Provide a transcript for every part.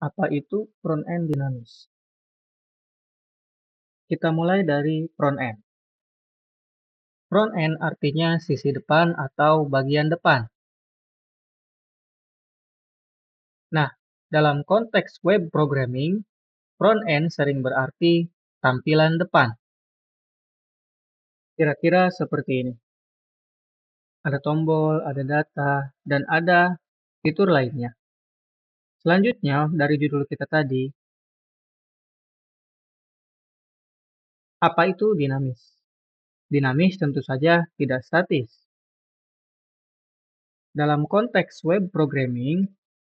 Apa itu front-end dinamis? Kita mulai dari front-end. Front-end artinya sisi depan atau bagian depan. Nah, dalam konteks web programming, front-end sering berarti tampilan depan. Kira-kira seperti ini. Ada tombol, ada data, dan ada fitur lainnya. Selanjutnya, dari judul kita tadi, apa itu dinamis? Dinamis tentu saja tidak statis. Dalam konteks web programming,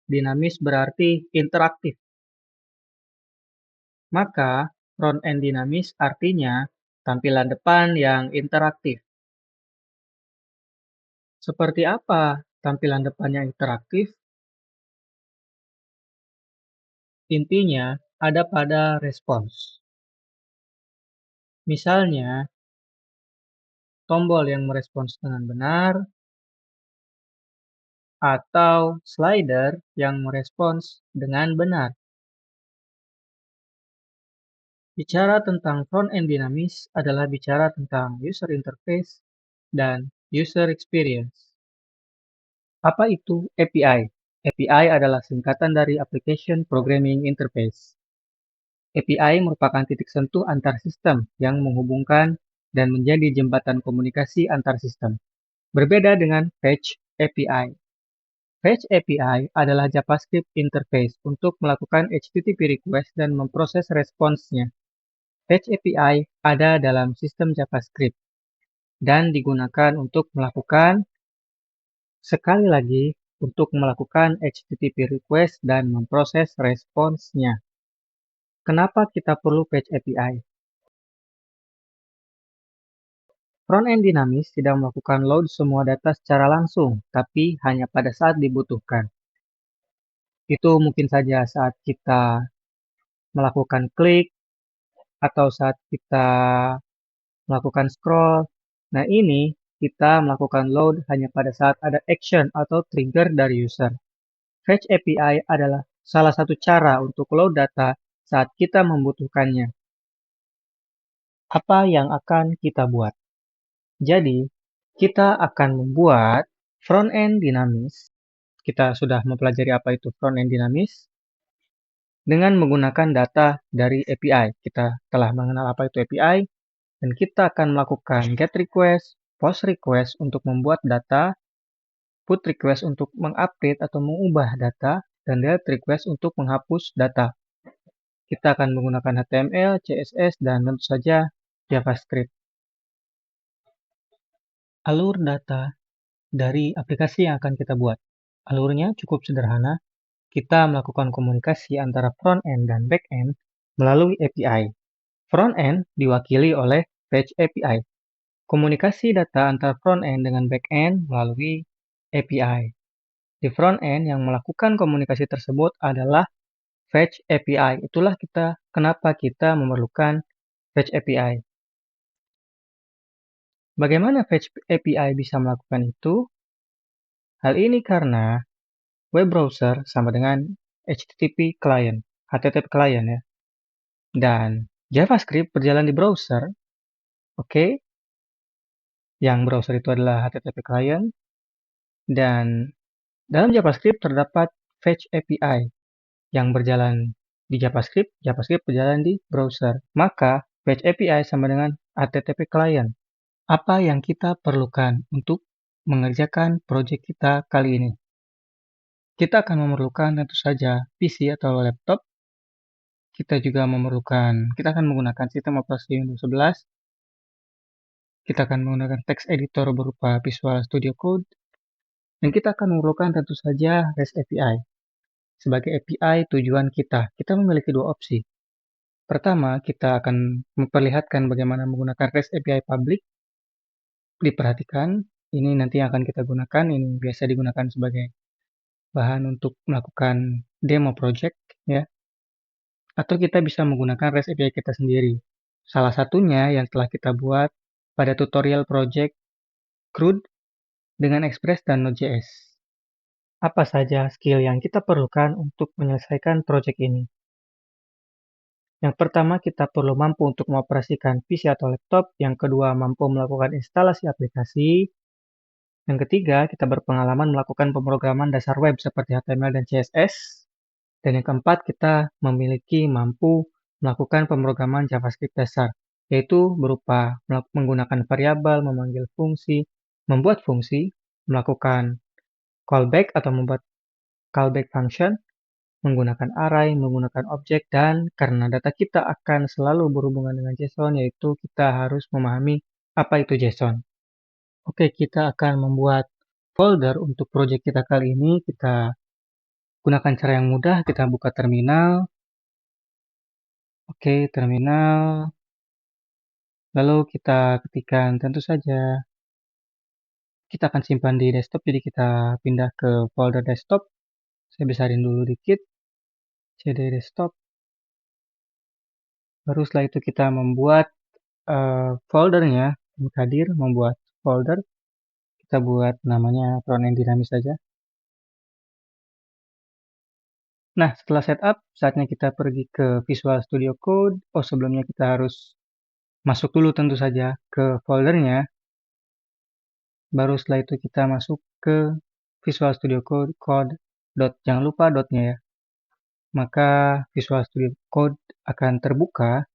dinamis berarti interaktif. Maka, front-end dinamis artinya tampilan depan yang interaktif. Seperti apa tampilan depannya interaktif? Intinya, ada pada respons. Misalnya, tombol yang merespons dengan benar, atau slider yang merespons dengan benar. Bicara tentang front-end dinamis adalah bicara tentang user interface dan user experience. Apa itu API? API adalah singkatan dari Application Programming Interface. API merupakan titik sentuh antar sistem yang menghubungkan dan menjadi jembatan komunikasi antar sistem. Berbeda dengan Fetch API. Fetch API adalah JavaScript interface untuk melakukan HTTP request dan memproses responsnya. Fetch API ada dalam sistem JavaScript dan digunakan untuk melakukan, sekali lagi, untuk melakukan HTTP request dan memproses responsnya. Kenapa kita perlu Fetch API? Front-end dinamis tidak melakukan load semua data secara langsung, tapi hanya pada saat dibutuhkan. Itu mungkin saja saat kita melakukan klik, atau saat kita melakukan scroll. Nah, ini kita melakukan load hanya pada saat ada action atau trigger dari user. Fetch API adalah salah satu cara untuk load data saat kita membutuhkannya. Apa yang akan kita buat? Jadi, kita akan membuat front-end dinamis. Kita sudah mempelajari apa itu front-end dinamis dengan menggunakan data dari API. Kita telah mengenal apa itu API, dan kita akan melakukan get request, post request untuk membuat data, put request untuk mengupdate atau mengubah data, dan delete request untuk menghapus data. Kita akan menggunakan HTML, CSS, dan tentu saja JavaScript. Alur data dari aplikasi yang akan kita buat. Alurnya cukup sederhana. Kita melakukan komunikasi antara front-end dan back-end melalui API. Front-end diwakili oleh Fetch API. Komunikasi data antara front-end dengan back-end melalui API. Di front-end yang melakukan komunikasi tersebut adalah Fetch API. Itulah kenapa kita memerlukan Fetch API. Bagaimana Fetch API bisa melakukan itu? Hal ini karena web browser sama dengan HTTP client, HTTP client ya. Dan JavaScript berjalan di browser. Oke. Yang browser itu adalah HTTP client. Dan dalam JavaScript terdapat Fetch API yang berjalan di JavaScript, JavaScript berjalan di browser. Maka Fetch API sama dengan HTTP client. Apa yang kita perlukan untuk mengerjakan proyek kita kali ini? Kita akan memerlukan tentu saja PC atau laptop. Kita akan menggunakan sistem operasi Windows 11. Kita akan menggunakan text editor berupa Visual Studio Code. Dan kita akan memerlukan tentu saja REST API. Sebagai API tujuan kita memiliki dua opsi. Pertama, kita akan memperlihatkan bagaimana menggunakan REST API public. Diperhatikan, ini nanti yang akan kita gunakan. Ini biasa digunakan sebagai bahan untuk melakukan demo project, ya. Atau kita bisa menggunakan REST API kita sendiri. Salah satunya yang telah kita buat pada tutorial project CRUD dengan Express dan Node.js. Apa saja skill yang kita perlukan untuk menyelesaikan proyek ini? Yang pertama, kita perlu mampu untuk mengoperasikan PC atau laptop. Yang kedua, mampu melakukan instalasi aplikasi. Yang ketiga, kita berpengalaman melakukan pemrograman dasar web seperti HTML dan CSS. Dan yang keempat, kita memiliki mampu melakukan pemrograman JavaScript dasar, yaitu berupa menggunakan variabel, memanggil fungsi, membuat fungsi, melakukan callback atau membuat callback function, menggunakan array, menggunakan objek, dan karena data kita akan selalu berhubungan dengan JSON, yaitu kita harus memahami apa itu JSON. Oke, kita akan membuat folder untuk project kita kali ini. Kita gunakan cara yang mudah, kita buka terminal. Oke, terminal. Lalu kita ketikkan, tentu saja kita akan simpan di desktop, jadi kita pindah ke folder desktop. Saya besarin dulu dikit, cd desktop. Baru setelah itu kita membuat foldernya, hadir membuat folder. Kita buat namanya frontend dinamis saja. Nah, setelah setup, saatnya kita pergi ke Visual Studio Code. Oh, sebelumnya kita harus masuk dulu tentu saja ke foldernya. Baru setelah itu kita masuk ke Visual Studio Code. Jangan lupa dotnya ya. Maka Visual Studio Code akan terbuka.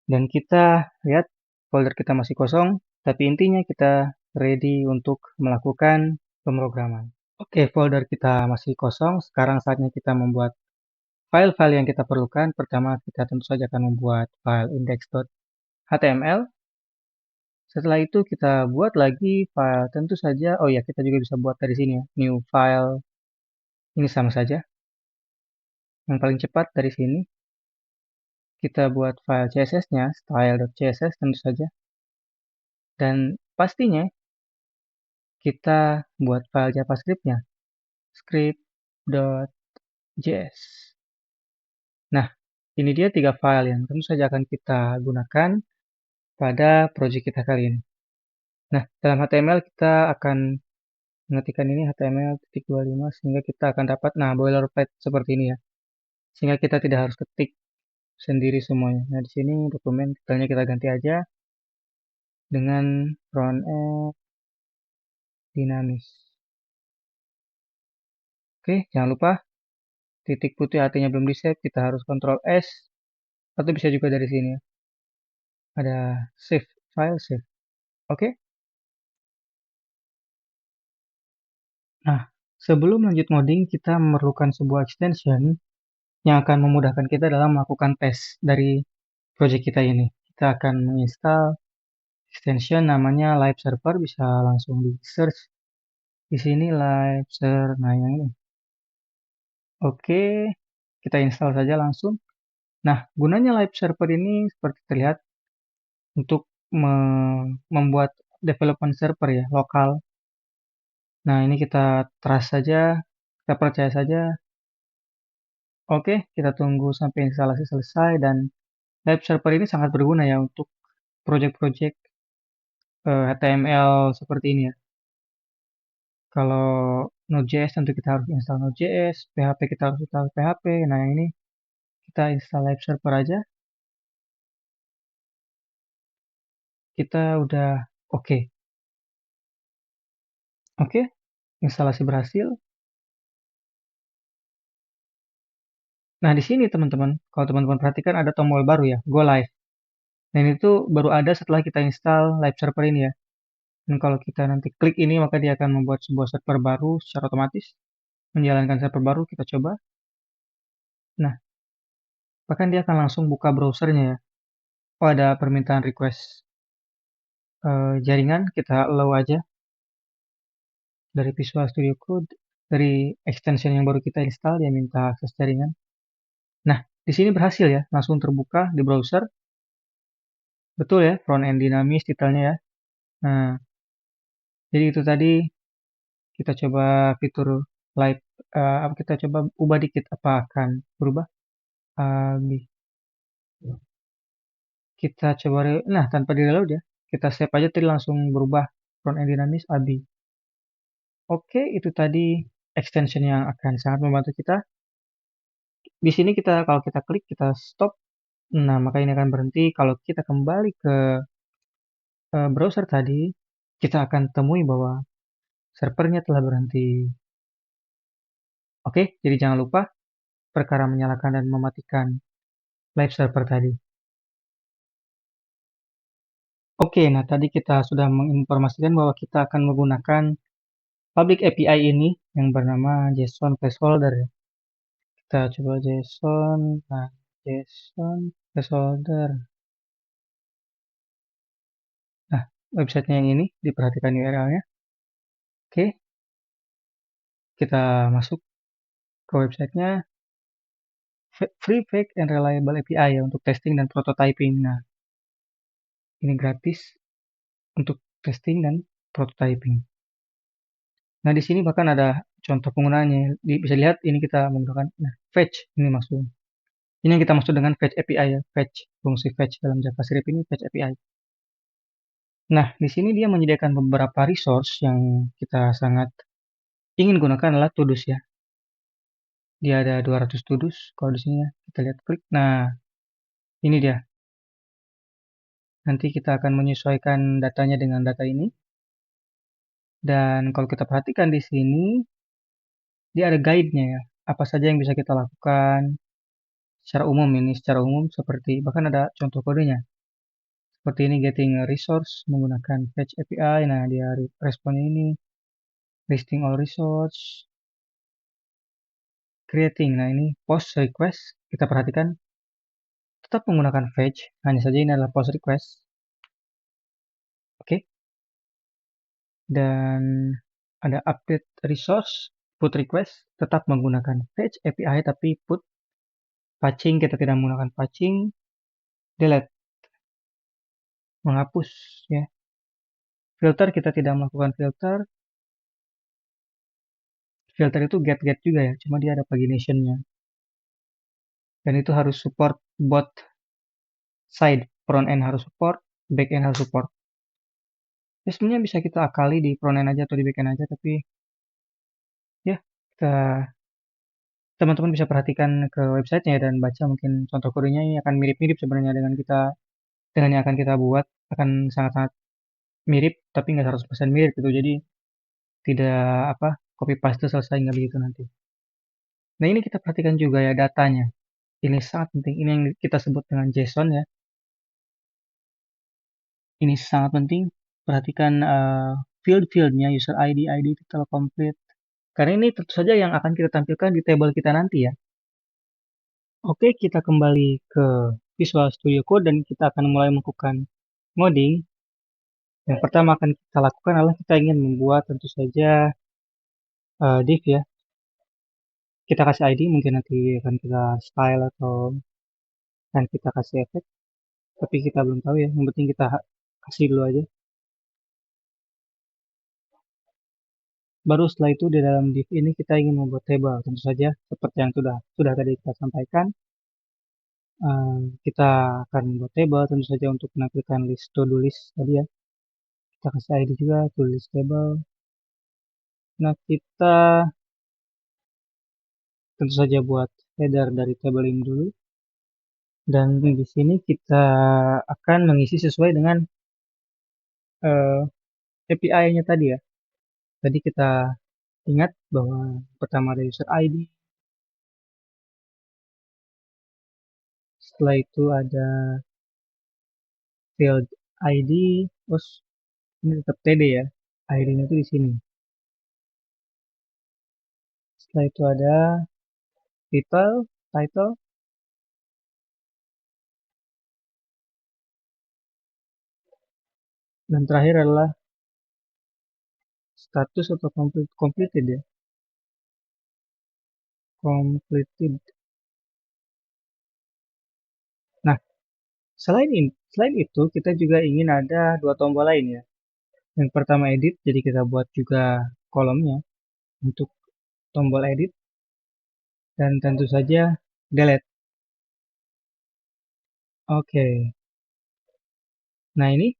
Dan kita lihat folder kita masih kosong. Tapi intinya kita ready untuk melakukan pemrograman. Oke, folder kita masih kosong. Sekarang saatnya kita membuat file-file yang kita perlukan. Pertama, kita tentu saja akan membuat file index.html. Setelah itu kita buat lagi file, tentu saja, oh ya kita juga bisa buat dari sini ya, new file, ini sama saja. Yang paling cepat dari sini, kita buat file CSS-nya, style.css tentu saja. Dan pastinya kita buat file JavaScript-nya, script.js. Nah, ini dia 3 file yang tentu saja akan kita gunakan pada project kita kali ini. Nah, dalam HTML kita akan mengetikkan ini HTML.25 sehingga kita akan dapat, nah, boilerplate seperti ini ya. Sehingga kita tidak harus ketik sendiri semuanya. Nah, di sini dokumen detailnya kita ganti aja dengan frontend dinamis. Oke, jangan lupa titik putih artinya belum di-save, kita harus Ctrl S atau bisa juga dari sini ya. Ada save file save. Oke. Nah, sebelum lanjut ngoding, kita memerlukan sebuah extension yang akan memudahkan kita dalam melakukan tes dari project kita ini. Kita akan menginstal extension namanya live server, bisa langsung di search di sini live server. Nah, yang ini. Oke, kita install saja langsung. Nah, gunanya live server ini seperti terlihat untuk membuat development server ya, lokal. Nah, ini kita trust saja, kita percaya saja. Oke, kita tunggu sampai instalasi selesai dan live server ini sangat berguna ya untuk project-project HTML seperti ini ya. Kalau Node.js tentu kita harus install Node.js, PHP kita harus install PHP. Nah, yang ini kita install live server aja. Kita udah oke. Oke, instalasi berhasil. Nah, di sini teman-teman, kalau teman-teman perhatikan ada tombol baru ya, Go Live. Dan itu baru ada setelah kita install live server ini ya. Dan kalau kita nanti klik ini, maka dia akan membuat sebuah server baru secara otomatis. Menjalankan server baru, kita coba. Nah, bahkan dia akan langsung buka browsernya ya. Oh, ada permintaan request jaringan, kita allow aja. Dari Visual Studio Code, dari extension yang baru kita install, dia minta akses jaringan. Nah, di sini berhasil ya, langsung terbuka di browser. Betul ya, front end dinamis detailnya ya. Nah, jadi itu tadi kita coba fitur live, kita coba ubah dikit apa akan berubah. Kita coba, nah tanpa di reload ya, kita save aja tadi langsung berubah front end dinamis abi. Oke, itu tadi extension yang akan sangat membantu kita. Di sini kalau kita klik, kita stop. Nah, maka ini akan berhenti. Kalau kita kembali ke browser tadi, kita akan temui bahwa servernya telah berhenti. Oke, jadi jangan lupa perkara menyalakan dan mematikan live server tadi. Oke, nah tadi kita sudah menginformasikan bahwa kita akan menggunakan public API ini yang bernama JSON placeholder. Kita coba JSON, nah JSON placeholder. Nah, websitenya yang ini, diperhatikan URL-nya. Oke, kita masuk ke websitenya. Free, fake, and reliable API ya untuk testing dan prototyping. Nah, ini gratis untuk testing dan prototyping. Nah, di sini bahkan ada contoh penggunaannya. Bisa lihat ini kita menggunakan fetch ini maksudnya. Ini yang kita maksud dengan fetch API ya, fetch, fungsi fetch dalam JavaScript ini fetch API. Nah, di sini dia menyediakan beberapa resource yang kita sangat ingin gunakan adalah Todoist ya. Dia ada 200 Todoist kalau di sini ya. Kita lihat klik. Nah, ini dia. Nanti kita akan menyesuaikan datanya dengan data ini. Dan kalau kita perhatikan di sini, dia ada guide-nya ya. Apa saja yang bisa kita lakukan secara umum ini, secara umum seperti bahkan ada contoh kodenya. Seperti ini getting a resource menggunakan fetch API. Nah, dia responnya ini listing all resource, creating. Nah, ini post request. Kita perhatikan tetap menggunakan fetch, hanya saja ini adalah post request. Oke. Dan ada update resource, put request, tetap menggunakan fetch API tapi put patching, kita tidak menggunakan patching, delete, menghapus ya. Filter, kita tidak melakukan filter. Filter itu get juga ya, cuma dia ada pagination-nya. Dan itu harus support both side, front end harus support, back end harus support. Ya sebenarnya bisa kita akali di front end aja atau di back end aja, tapi ya kita teman-teman bisa perhatikan ke websitenya dan baca mungkin contoh kodenya ini akan mirip-mirip sebenarnya dengan yang akan kita buat, akan sangat-sangat mirip tapi nggak 100% mirip gitu. Jadi tidak copy paste selesai nggak begitu nanti. Nah, ini kita perhatikan juga ya datanya. Ini sangat penting. Ini yang kita sebut dengan JSON ya. Ini sangat penting. Perhatikan field-fieldnya, user ID, ID, title complete. Karena ini tentu saja yang akan kita tampilkan di table kita nanti ya. Oke, kita kembali ke Visual Studio Code dan kita akan mulai melakukan ngoding. Yang pertama akan kita lakukan adalah kita ingin membuat tentu saja div ya. Kita kasih ID, mungkin nanti akan kita style atau akan kita kasih efek. Tapi kita belum tahu ya, yang penting kita kasih dulu aja. Baru setelah itu di dalam div ini kita ingin membuat table, tentu saja seperti yang sudah tadi kita sampaikan. Kita akan membuat table tentu saja untuk menampilkan list to-do list tadi ya. Kita kasih ID juga to list table. Nah, kita tentu saja buat header dari table ini dulu. Dan di sini kita akan mengisi sesuai dengan API-nya tadi ya. Tadi kita ingat bahwa pertama ada user ID, setelah itu ada field ID, terus ini tetap TD ya, ID-nya itu di sini. Setelah itu ada title, dan terakhir adalah status atau completed ya, completed. Nah, selain itu kita juga ingin ada dua tombol lain ya. Yang pertama edit, jadi kita buat juga kolomnya untuk tombol edit, dan tentu saja delete. Oke. Nah, ini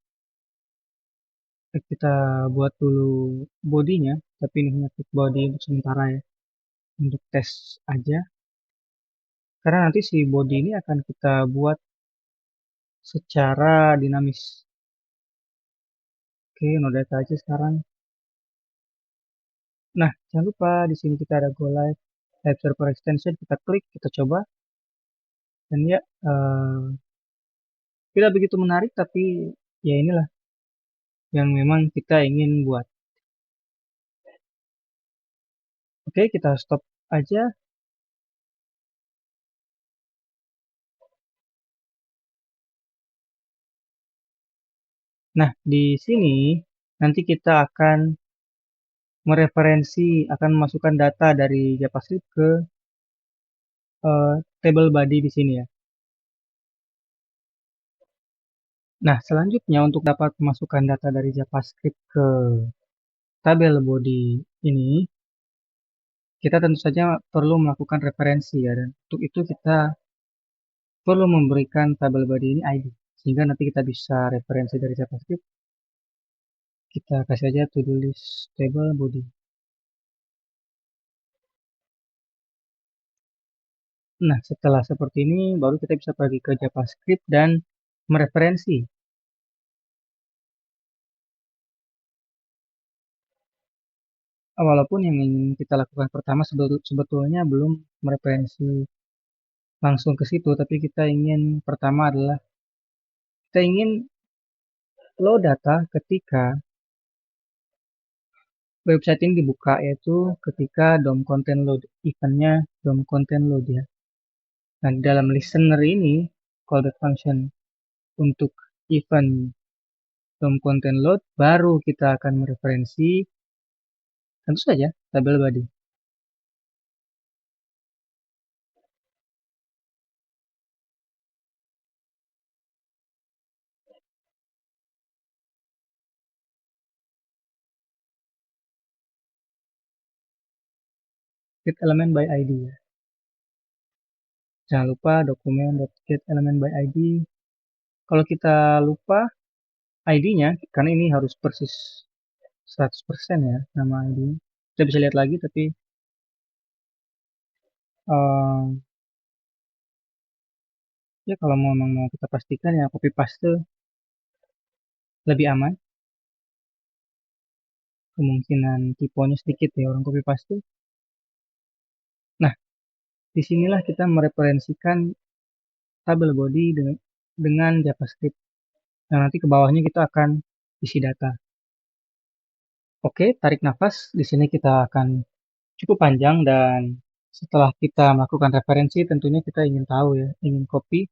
Kita buat dulu bodinya, tapi ini hanya fit body untuk sementara ya, untuk tes aja. Karena nanti si body ini akan kita buat secara dinamis. Oke, no data aja sekarang. Nah, jangan lupa di sini kita ada go live, live server extension, kita klik, kita coba, dan ya tidak begitu menarik, tapi ya inilah yang memang kita ingin buat. Oke, kita stop aja. Nah, di sini nanti kita akan akan memasukkan data dari JavaScript ke table body di sini ya. Nah, selanjutnya untuk dapat memasukkan data dari JavaScript ke tabel body ini, kita tentu saja perlu melakukan referensi ya, dan untuk itu kita perlu memberikan tabel body ini ID, sehingga nanti kita bisa referensi dari JavaScript, kita kasih aja to do list table body. Nah, setelah seperti ini, baru kita bisa pergi ke JavaScript dan mereferensi. Walaupun yang ingin kita lakukan pertama sebetulnya belum mereferensi langsung ke situ, tapi kita ingin pertama adalah kita ingin load data ketika website ini dibuka, yaitu ketika DOM content load, eventnya DOM content load ya. Nah, di dalam listener ini, callback function untuk event DOM content load, baru kita akan mereferensi tentu saja tabel body. Get element by ID ya. Jangan lupa dokumen.get element by ID. Kalau kita lupa ID-nya, karena ini harus persis 100% ya nama ID. Kita bisa lihat lagi, tapi ya kalau memang mau kita pastikan ya copy paste lebih aman. Kemungkinan tiponya sedikit ya orang copy paste. Nah, disinilah kita mereferensikan tabel body dengan JavaScript. Nah, nanti ke bawahnya kita akan isi data. Oke, tarik nafas. Di sini kita akan cukup panjang, dan setelah kita melakukan referensi, tentunya kita ingin tahu ya, ingin copy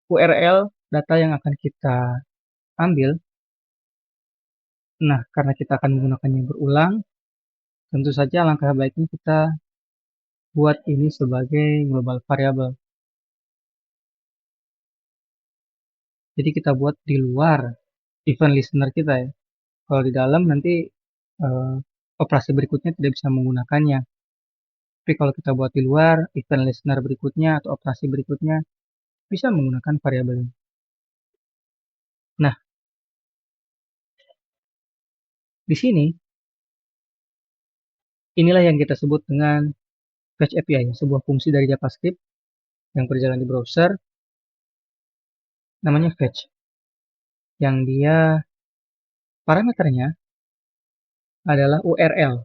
URL data yang akan kita ambil. Nah, karena kita akan menggunakannya berulang, tentu saja langkah baiknya kita buat ini sebagai global variable. Jadi kita buat di luar event listener kita ya. Kalau di dalam nanti eh, operasi berikutnya tidak bisa menggunakannya. Tapi kalau kita buat di luar, event listener berikutnya atau operasi berikutnya bisa menggunakan variabel ini. Nah, di sini inilah yang kita sebut dengan Fetch API, sebuah fungsi dari JavaScript yang berjalan di browser, namanya Fetch, yang dia parameternya adalah URL.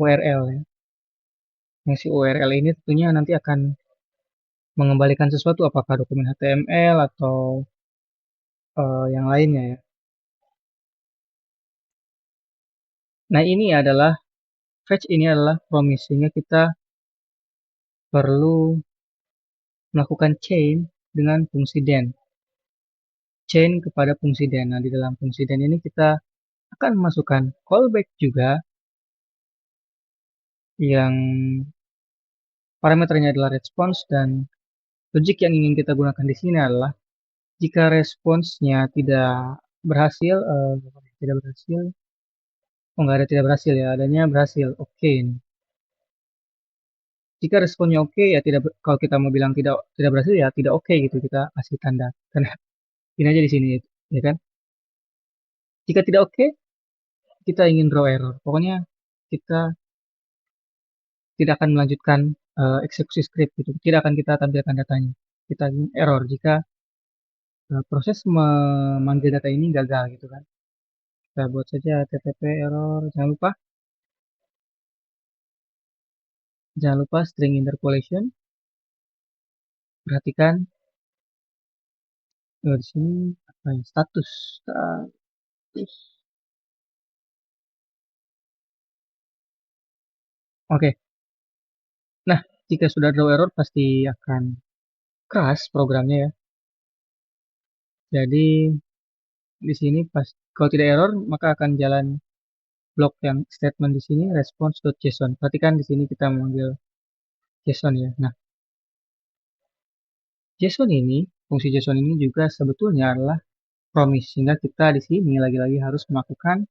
URL ya. Yang si URL ini tentunya nanti akan mengembalikan sesuatu, apakah dokumen HTML atau yang lainnya ya. Nah, ini adalah fetch, ini adalah promise, sehingga kita perlu melakukan chain dengan fungsi den. Chain kepada fungsi den. Nah, di dalam fungsi den ini kita akan memasukkan callback juga, yang parameternya adalah response, dan logik yang ingin kita gunakan di sini adalah jika responsnya tidak berhasil, tidak berhasil, oh nggak ada tidak berhasil ya, adanya berhasil, oke. Jika responnya oke, ya tidak. Kalau kita mau bilang tidak tidak berhasil, ya tidak oke gitu. Kita kasih tanda. Karena ini aja di sini, ya kan? Jika tidak oke, kita ingin draw error. Pokoknya kita tidak akan melanjutkan eksekusi script gitu. Tidak akan kita tampilkan datanya. Kita ingin error jika proses memanggil data ini gagal gitu kan. Kita buat saja TTP error. Jangan lupa string interpolation. Perhatikan di sini apa ya, status. Oke. Nah, jika sudah draw error pasti akan keras programnya ya. Jadi di sini pas kalau tidak error maka akan jalan blok yang statement di sini response.json. Perhatikan di sini kita memanggil JSON ya. Nah, JSON ini, fungsi JSON ini juga sebetulnya adalah promise, sehingga kita di sini lagi-lagi harus melakukan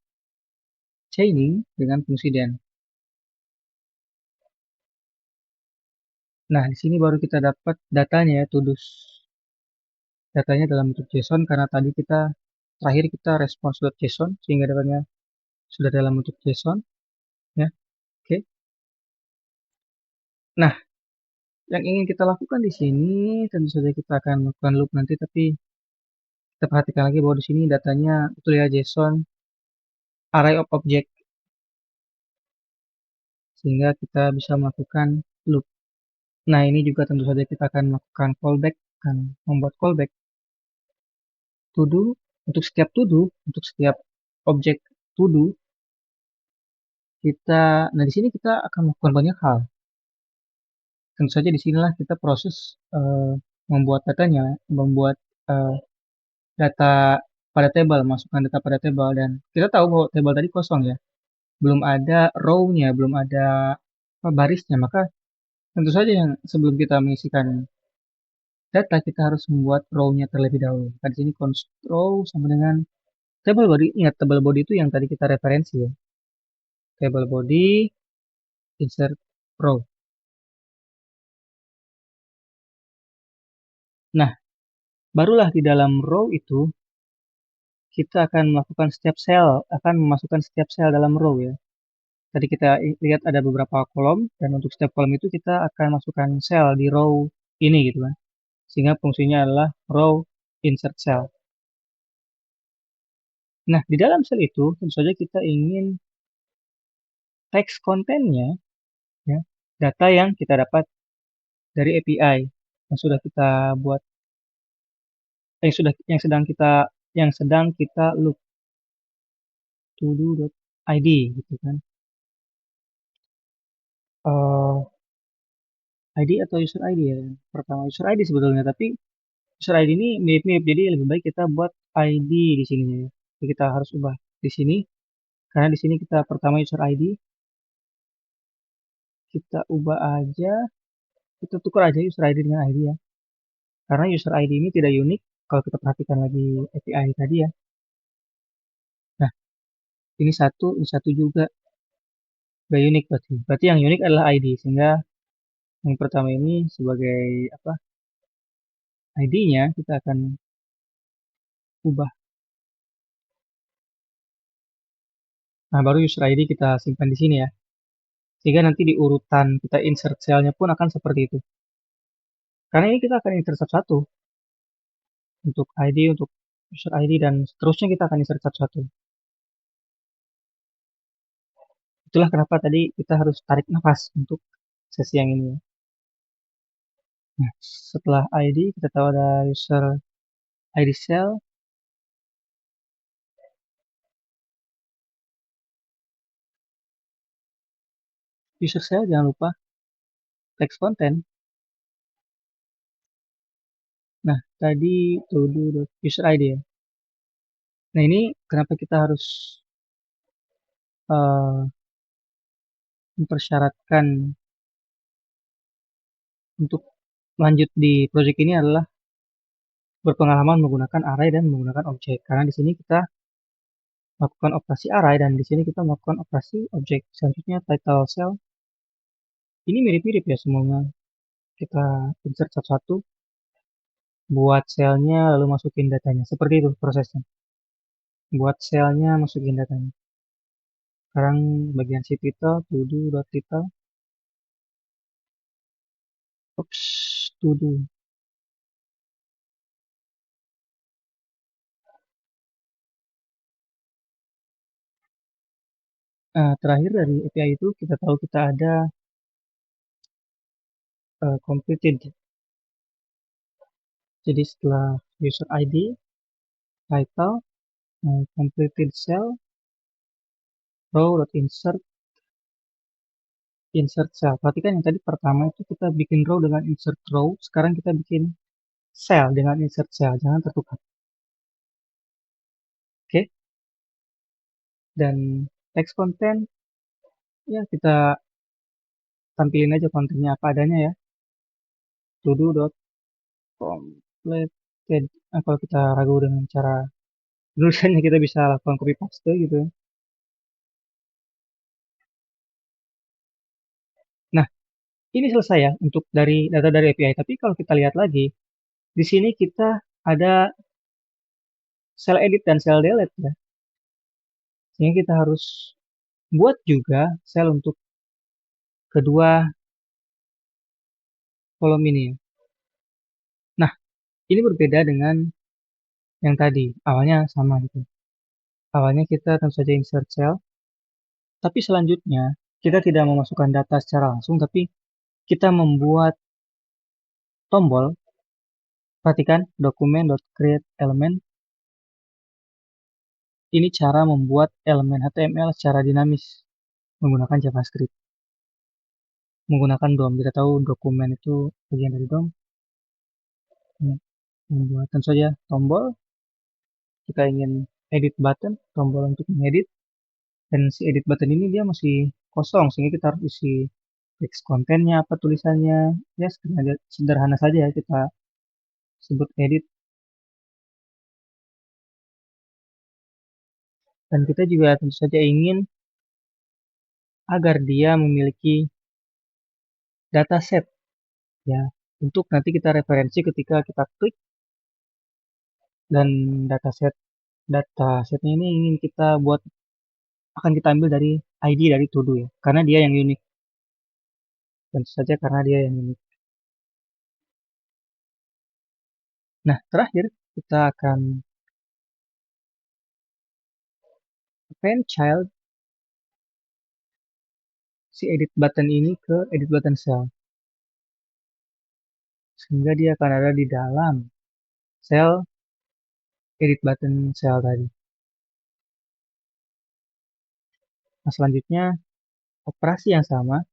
chaining dengan fungsi then. Nah, di sini baru kita dapat datanya ya, tudus. Datanya dalam bentuk JSON karena tadi terakhir kita response.json sehingga datanya sudah dalam bentuk JSON ya. Oke. Nah, yang ingin kita lakukan di sini tentu saja kita akan melakukan loop nanti, tapi kita perhatikan lagi bahwa di sini datanya betul ya JSON array of object, sehingga kita bisa melakukan loop. Nah, ini juga tentu saja kita akan melakukan callback, akan membuat callback to do untuk setiap objek to do nah di sini kita akan melakukan banyak hal. Tentu saja di sinilah kita proses membuat datanya, membuat uh, data pada table, masukkan data pada table, dan kita tahu bahwa table tadi kosong ya, belum ada row-nya, belum ada barisnya, maka tentu saja yang sebelum kita mengisikan data kita harus membuat row-nya terlebih dahulu. Nah, di sini const row sama dengan table body. Ingat table body itu yang tadi kita referensi ya. Table body insert row. Nah, barulah di dalam row itu kita akan melakukan setiap sel, akan memasukkan setiap sel dalam row ya. Tadi kita lihat ada beberapa kolom, dan untuk setiap kolom itu kita akan masukkan sel di row ini gitu kan. Sehingga fungsinya adalah row insert cell. Nah, di dalam sel itu tentu saja kita ingin teks kontennya ya, data yang kita dapat dari API yang sudah kita buat, yang sedang kita loop todo.id gitu kan. ID atau user ID ya. Pertama user ID sebetulnya, tapi user ID ini mirip-mirip, jadi lebih baik kita buat ID di sini ya. Jadi kita harus ubah di sini karena di sini kita pertama user ID, kita ubah aja, kita tukar aja user ID dengan ID ya. Karena user ID ini tidak unik kalau kita perhatikan lagi API tadi ya. Nah, ini satu juga gak unik berarti. Berarti yang unik adalah ID, sehingga yang pertama ini sebagai apa? ID-nya kita akan ubah. Nah, baru user ID kita simpan di sini ya. Sehingga nanti di urutan kita insert cell-nya pun akan seperti itu. Karena ini kita akan insert satu-satu. Untuk ID, untuk user ID, dan seterusnya kita akan insert satu-satu. Itulah kenapa tadi kita harus tarik nafas untuk sesi yang ini. Nah, setelah ID, kita tahu ada user ID cell. User cell jangan lupa text content. Nah, tadi user ID ya. Nah, ini kenapa kita harus mempersyaratkan untuk lanjut di project ini adalah berpengalaman menggunakan array dan menggunakan objek. Karena di sini kita melakukan operasi array dan di sini kita melakukan operasi objek. Selanjutnya title cell Ini mirip-mirip ya semuanya. Kita insert satu-satu, buat selnya, lalu masukin datanya. Seperti itu prosesnya. Buat selnya, masukin datanya. Sekarang bagian si title, to do.title. Oops, to do. Nah, terakhir dari API itu kita tahu kita ada completed. Jadi setelah user ID, title, completed cell, row.insert, insert cell. Perhatikan yang tadi pertama itu kita bikin row dengan insert row, sekarang kita bikin cell dengan insert cell, jangan tertukar. Oke, dan text content, ya kita tampilin aja kontennya apa adanya ya. todo.completed. Nah, kalau kita ragu dengan cara tulisannya kita bisa lakukan copy paste gitu. Nah, ini selesai ya untuk dari data dari API. Tapi kalau kita lihat lagi, di sini kita ada cell edit dan cell delete ya. Sehingga kita harus buat juga cell untuk kedua kolom ini ya. Nah, ini berbeda dengan yang tadi. Awalnya sama gitu. Awalnya kita tentu saja insert cell, tapi selanjutnya kita tidak memasukkan data secara langsung, tapi kita membuat tombol. Perhatikan dokumen.create element. Ini cara membuat elemen HTML secara dinamis menggunakan JavaScript. Menggunakan DOM. Kita tahu dokumen itu bagian dari DOM. Membuat tentu saja tombol. Kita ingin edit button, tombol untuk mengedit. Dan si edit button ini dia masih kosong, sehingga kita harus isi teks kontennya, apa tulisannya. Ya, sederhana saja ya kita sebut edit. Dan kita juga tentu saja ingin agar dia memiliki dataset ya, untuk nanti kita referensi ketika kita klik, dan datasetnya ini ingin kita buat, akan kita ambil dari ID dari to do ya, karena dia yang unik. Tentu saja karena dia yang unik. Nah, terakhir kita akan append child si edit button ini ke edit button cell, sehingga dia akan ada di dalam cell edit button cell tadi. Nah, selanjutnya operasi yang sama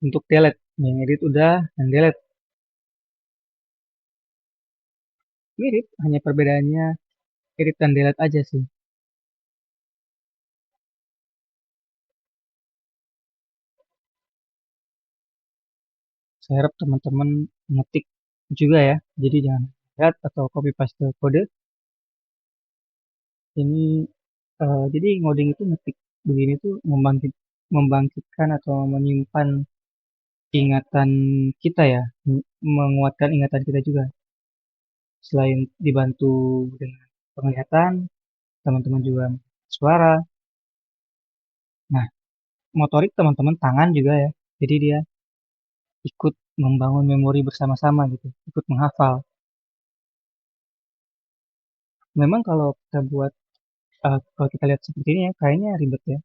untuk delete. Yang edit udah, yang delete mirip, hanya perbedaannya edit dan delete aja sih. Saya harap teman-teman ngetik juga ya, jadi jangan lihat atau copy paste kode. Ini jadi ngoding itu ngetik begini tuh membangkitkan atau menyimpan ingatan kita ya, menguatkan ingatan kita juga. Selain dibantu dengan penglihatan, teman-teman juga suara. Nah, motorik teman-teman tangan juga ya. Jadi dia ikut membangun memori bersama-sama gitu, ikut menghafal. Memang kalau kita buat, kalau kita lihat seperti ini ya, kayaknya ribet ya.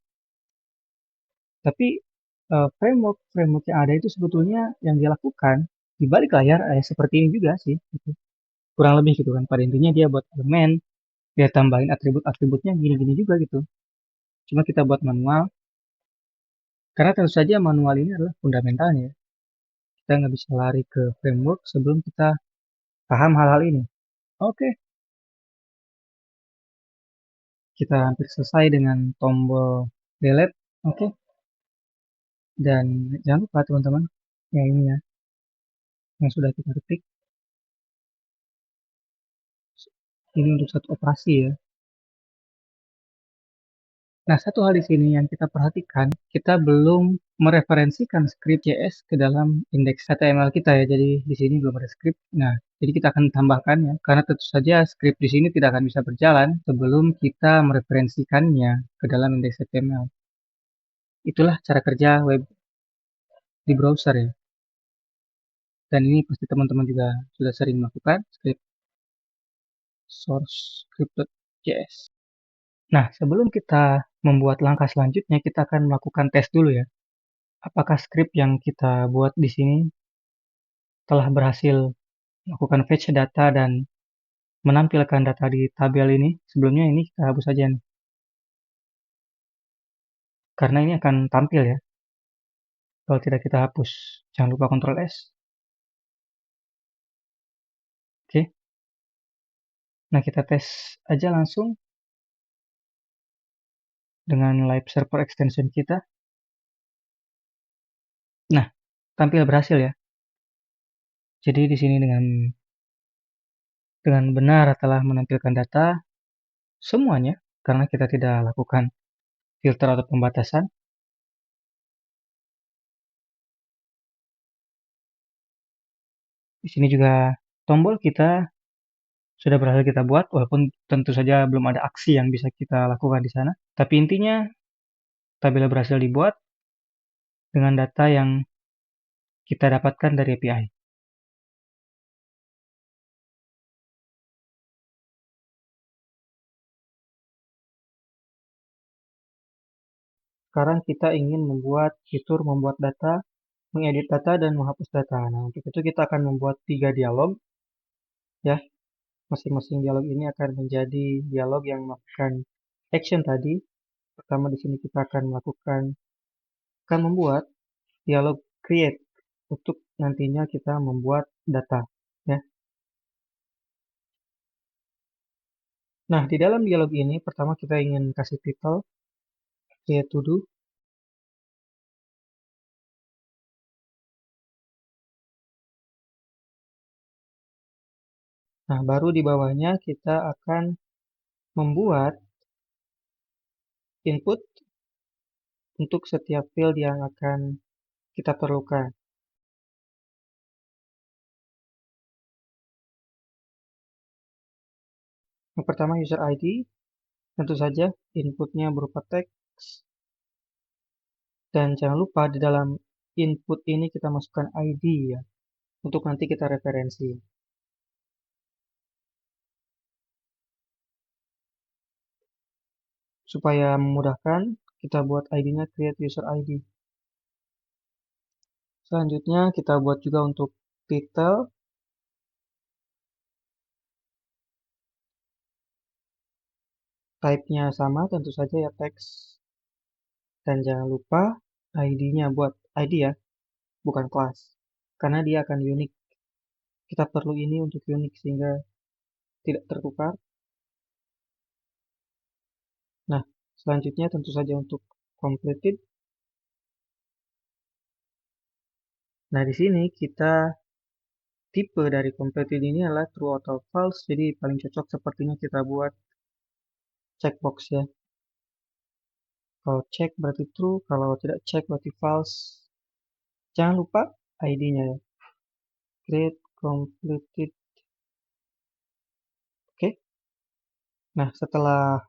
Tapi framework yang ada itu sebetulnya yang dia lakukan di balik layar seperti ini juga sih, gitu. Kurang lebih gitu kan. Pada intinya dia buat elemen, dia tambahin atribut-atributnya gini-gini juga gitu. Cuma kita buat manual, karena tentu saja manual ini adalah fundamentalnya ya. Kita nggak bisa lari ke framework sebelum kita paham hal-hal ini. Oke, kita hampir selesai dengan tombol delete. Oke, dan jangan lupa teman-teman, yang ini ya, yang sudah kita ketik, ini untuk satu operasi ya. Nah, satu hal di sini yang kita perhatikan, kita belum mereferensikan script JS ke dalam indeks HTML kita ya. Jadi di sini belum ada script. Nah, jadi kita akan tambahkannya karena tentu saja script di sini tidak akan bisa berjalan sebelum kita mereferensikannya ke dalam indeks HTML. Itulah cara kerja web di browser ya. Dan ini pasti teman-teman juga sudah sering melakukan script source script.js. Nah, sebelum kita membuat langkah selanjutnya, kita akan melakukan tes dulu ya. Apakah script yang kita buat di sini telah berhasil melakukan fetch data dan menampilkan data di tabel ini? Sebelumnya ini kita hapus saja nih. Karena ini akan tampil ya. Kalau tidak kita hapus. Jangan lupa Ctrl S. Oke. Nah, kita tes aja langsung dengan live server extension kita. Nah, tampil berhasil ya. Jadi di sini dengan benar telah menampilkan data semuanya karena kita tidak lakukan filter atau pembatasan. Di sini juga tombol kita sudah berhasil kita buat, walaupun tentu saja belum ada aksi yang bisa kita lakukan di sana. Tapi intinya, tabel berhasil dibuat dengan data yang kita dapatkan dari API. Sekarang kita ingin membuat fitur membuat data, mengedit data, dan menghapus data. Nah, untuk itu kita akan membuat 3 dialog. Ya, masing-masing dialog ini akan menjadi dialog yang melakukan action tadi. Pertama di sini kita akan membuat dialog create untuk nantinya kita membuat data. Ya. Nah, di dalam dialog ini, pertama kita ingin kasih title, create to do. Nah, baru di bawahnya kita akan membuat input untuk setiap field yang akan kita perlukan. Yang pertama user ID, tentu saja inputnya berupa teks. Dan jangan lupa di dalam input ini kita masukkan ID ya, untuk nanti kita referensi. Supaya memudahkan, kita buat ID-nya create user ID. Selanjutnya kita buat juga untuk title. Type-nya sama, tentu saja ya teks. Dan jangan lupa ID-nya buat ID ya, bukan kelas. Karena dia akan unik. Kita perlu ini untuk unik sehingga tidak tertukar. Nah, selanjutnya tentu saja untuk completed. Nah, di sini kita tipe dari completed ini adalah true atau false. Jadi paling cocok sepertinya kita buat checkbox ya. Kalau check berarti true, kalau tidak check berarti false. Jangan lupa ID-nya ya. Create completed. Oke. Nah, setelah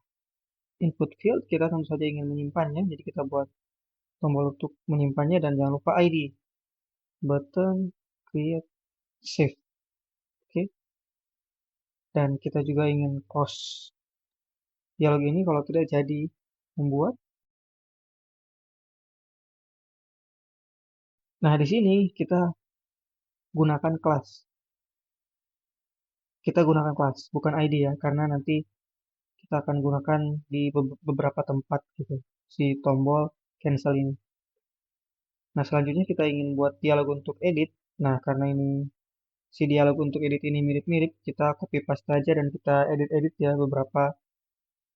input field, kita tentu saja ingin menyimpannya. Jadi kita buat tombol untuk menyimpannya dan jangan lupa ID. Button create save. Oke. Dan kita juga ingin close dialog ini kalau tidak jadi membuat. Nah, di sini kita gunakan kelas. Kita gunakan kelas, bukan ID ya, karena nanti kita akan gunakan di beberapa tempat gitu, si tombol cancel ini. Nah, selanjutnya kita ingin buat dialog untuk edit. Nah, karena ini si dialog untuk edit ini mirip-mirip, kita copy paste aja dan kita edit-edit ya beberapa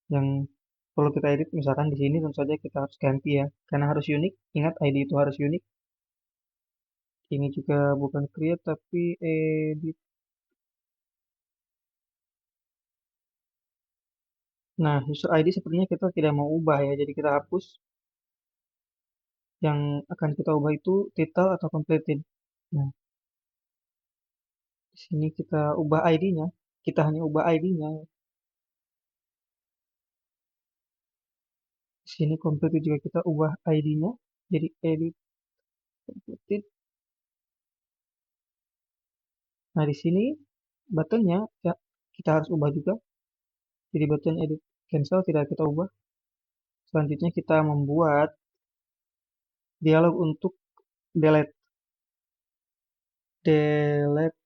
yang perlu kita edit. Misalkan di sini tentu saja kita harus ganti ya, karena harus unik. Ingat ID itu harus unik. Ini juga bukan create tapi edit. Nah, user ID sepertinya kita tidak mau ubah ya, jadi kita hapus. Yang akan kita ubah itu title atau completed. Nah, di sini kita ubah ID-nya. Kita hanya ubah ID-nya. Di sini completed juga kita ubah ID-nya. Jadi edit completed. Nah, di sini buttonnya ya, kita harus ubah juga. Jadi button edit cancel tidak kita ubah. Selanjutnya kita membuat dialog untuk delete. Delete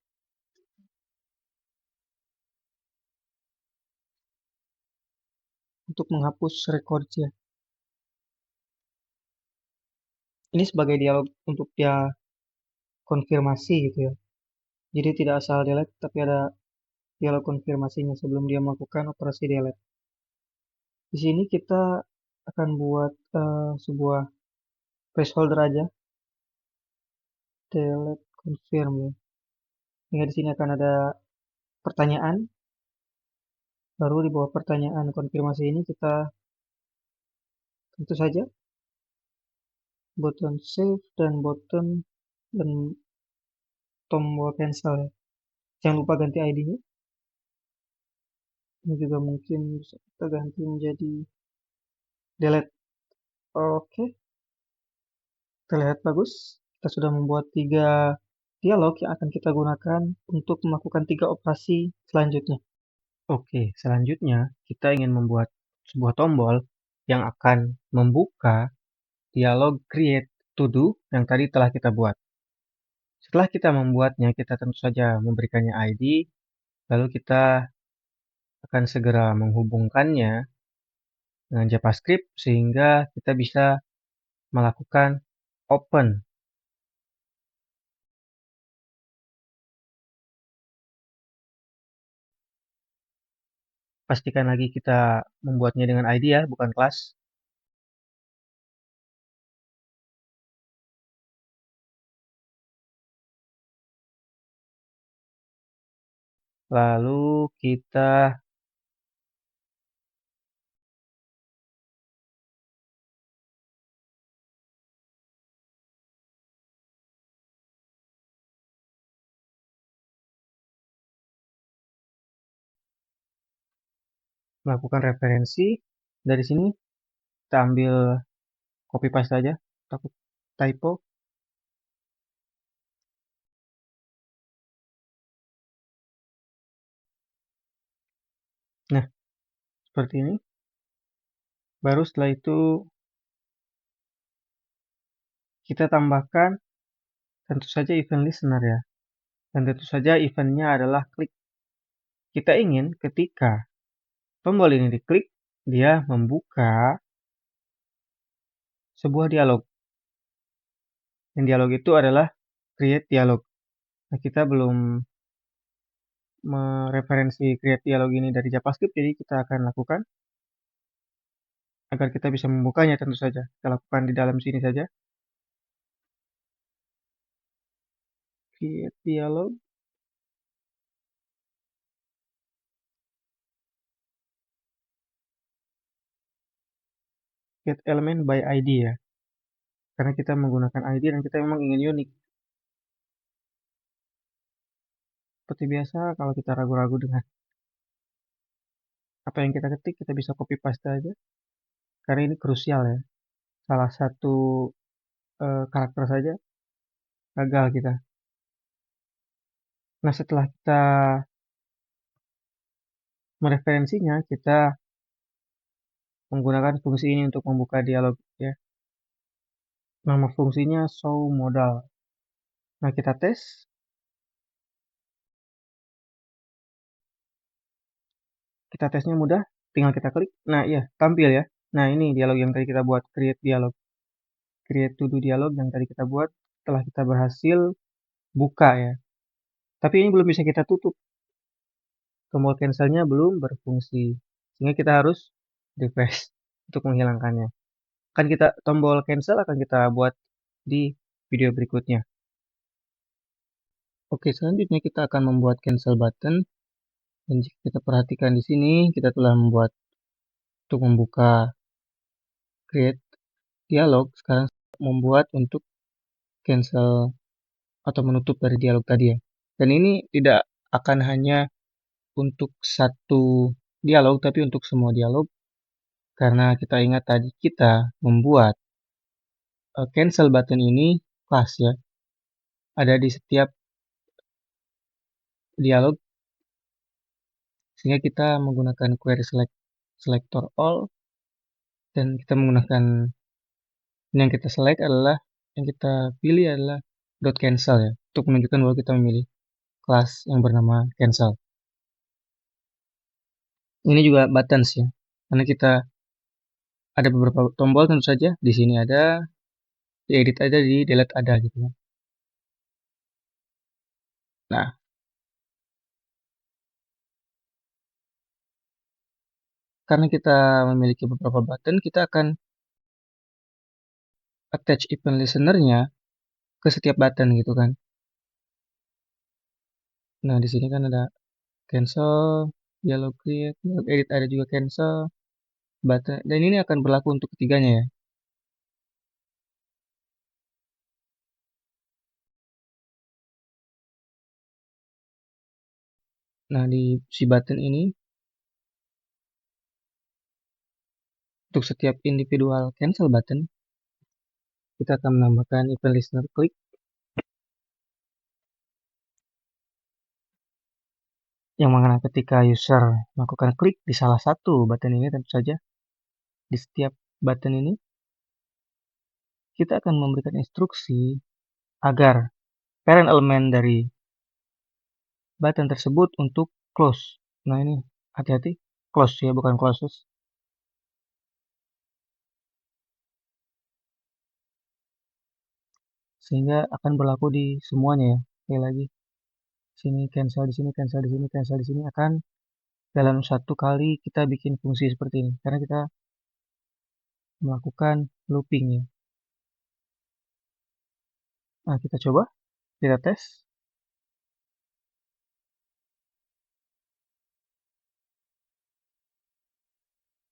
untuk menghapus records-nya. Ini sebagai dialog untuk dia konfirmasi gitu ya. Jadi tidak asal delete, tapi ada dialog konfirmasinya sebelum dia melakukan operasi delete. Di sini kita akan buat sebuah placeholder aja, delete confirm ya. Sehingga di sini akan ada pertanyaan, baru di bawah pertanyaan konfirmasi ini kita tentu saja button save dan button dan tombol cancel ya. Jangan lupa ganti ID-nya. Ini juga mungkin bisa kita ganti menjadi delete. Oke, terlihat bagus. Kita sudah membuat 3 dialog yang akan kita gunakan untuk melakukan 3 operasi selanjutnya. Oke, selanjutnya kita ingin membuat sebuah tombol yang akan membuka dialog create to do yang tadi telah kita buat. Setelah kita membuatnya, kita tentu saja memberikannya ID, lalu kita akan segera menghubungkannya dengan JavaScript sehingga kita bisa melakukan open. Pastikan lagi kita membuatnya dengan ID ya, bukan kelas. Lalu kita melakukan referensi. Dari sini kita ambil copy paste saja, takut typo. Nah, seperti ini. Baru setelah itu kita tambahkan tentu saja event listener ya. Dan tentu saja eventnya adalah klik. Kita ingin ketika tombol ini diklik, dia membuka sebuah dialog. Dan dialog itu adalah create dialog. Nah, kita belum mereferensi create dialog ini dari JavaScript, jadi kita akan lakukan agar kita bisa membukanya tentu saja. Kita lakukan di dalam sini saja. Create dialog. Get element by ID ya. Karena kita menggunakan ID dan kita memang ingin unik. Seperti biasa, kalau kita ragu-ragu dengan apa yang kita ketik, kita bisa copy paste aja. Karena ini krusial ya. Salah satu karakter saja gagal kita. Nah, setelah kita mereferensinya, kita menggunakan fungsi ini untuk membuka dialog ya. Nama fungsinya show modal. Nah, kita tes. Kita tesnya mudah, tinggal kita klik. Nah, iya, tampil ya. Nah, ini dialog yang tadi kita buat, create dialog. Create to do dialog yang tadi kita buat setelah kita berhasil buka ya. Tapi ini belum bisa kita tutup. Tombol cancelnya belum berfungsi. Sehingga kita harus refresh untuk menghilangkannya. Akan kita tombol cancel akan kita buat di video berikutnya. Oke, selanjutnya kita akan membuat cancel button. Dan jika kita perhatikan di sini, kita telah membuat untuk membuka create dialog, sekarang membuat untuk cancel atau menutup dari dialog tadi ya. Dan ini tidak akan hanya untuk satu dialog, tapi untuk semua dialog. Karena kita ingat tadi kita membuat cancel button ini pas ya. Ada di setiap dialog, sehingga kita menggunakan query selector all, dan kita menggunakan yang kita select adalah, yang kita pilih adalah dot cancel ya, untuk menunjukkan bahwa kita memilih kelas yang bernama cancel. Ini juga buttons ya, karena kita ada beberapa tombol tentu saja. Di sini ada, di edit ada, di delete ada gitu ya. Nah, karena kita memiliki beberapa button, kita akan attach event listener-nya ke setiap button gitu kan. Nah, di sini kan ada cancel, dialog create, dialog edit ada juga cancel, button, dan ini akan berlaku untuk ketiganya ya. Nah, di si button ini, untuk setiap individual cancel button, kita akan menambahkan event listener click, yang mana ketika user melakukan klik di salah satu button ini, tentu saja di setiap button ini, kita akan memberikan instruksi agar parent element dari button tersebut untuk close. Nah, ini hati-hati, close ya, bukan closes. Sehingga akan berlaku di semuanya ya. Sekali lagi, sini cancel, di sini cancel, di sini cancel, di sini akan dalam satu kali kita bikin fungsi seperti ini, karena kita melakukan looping ya. Nah, kita coba, kita tes.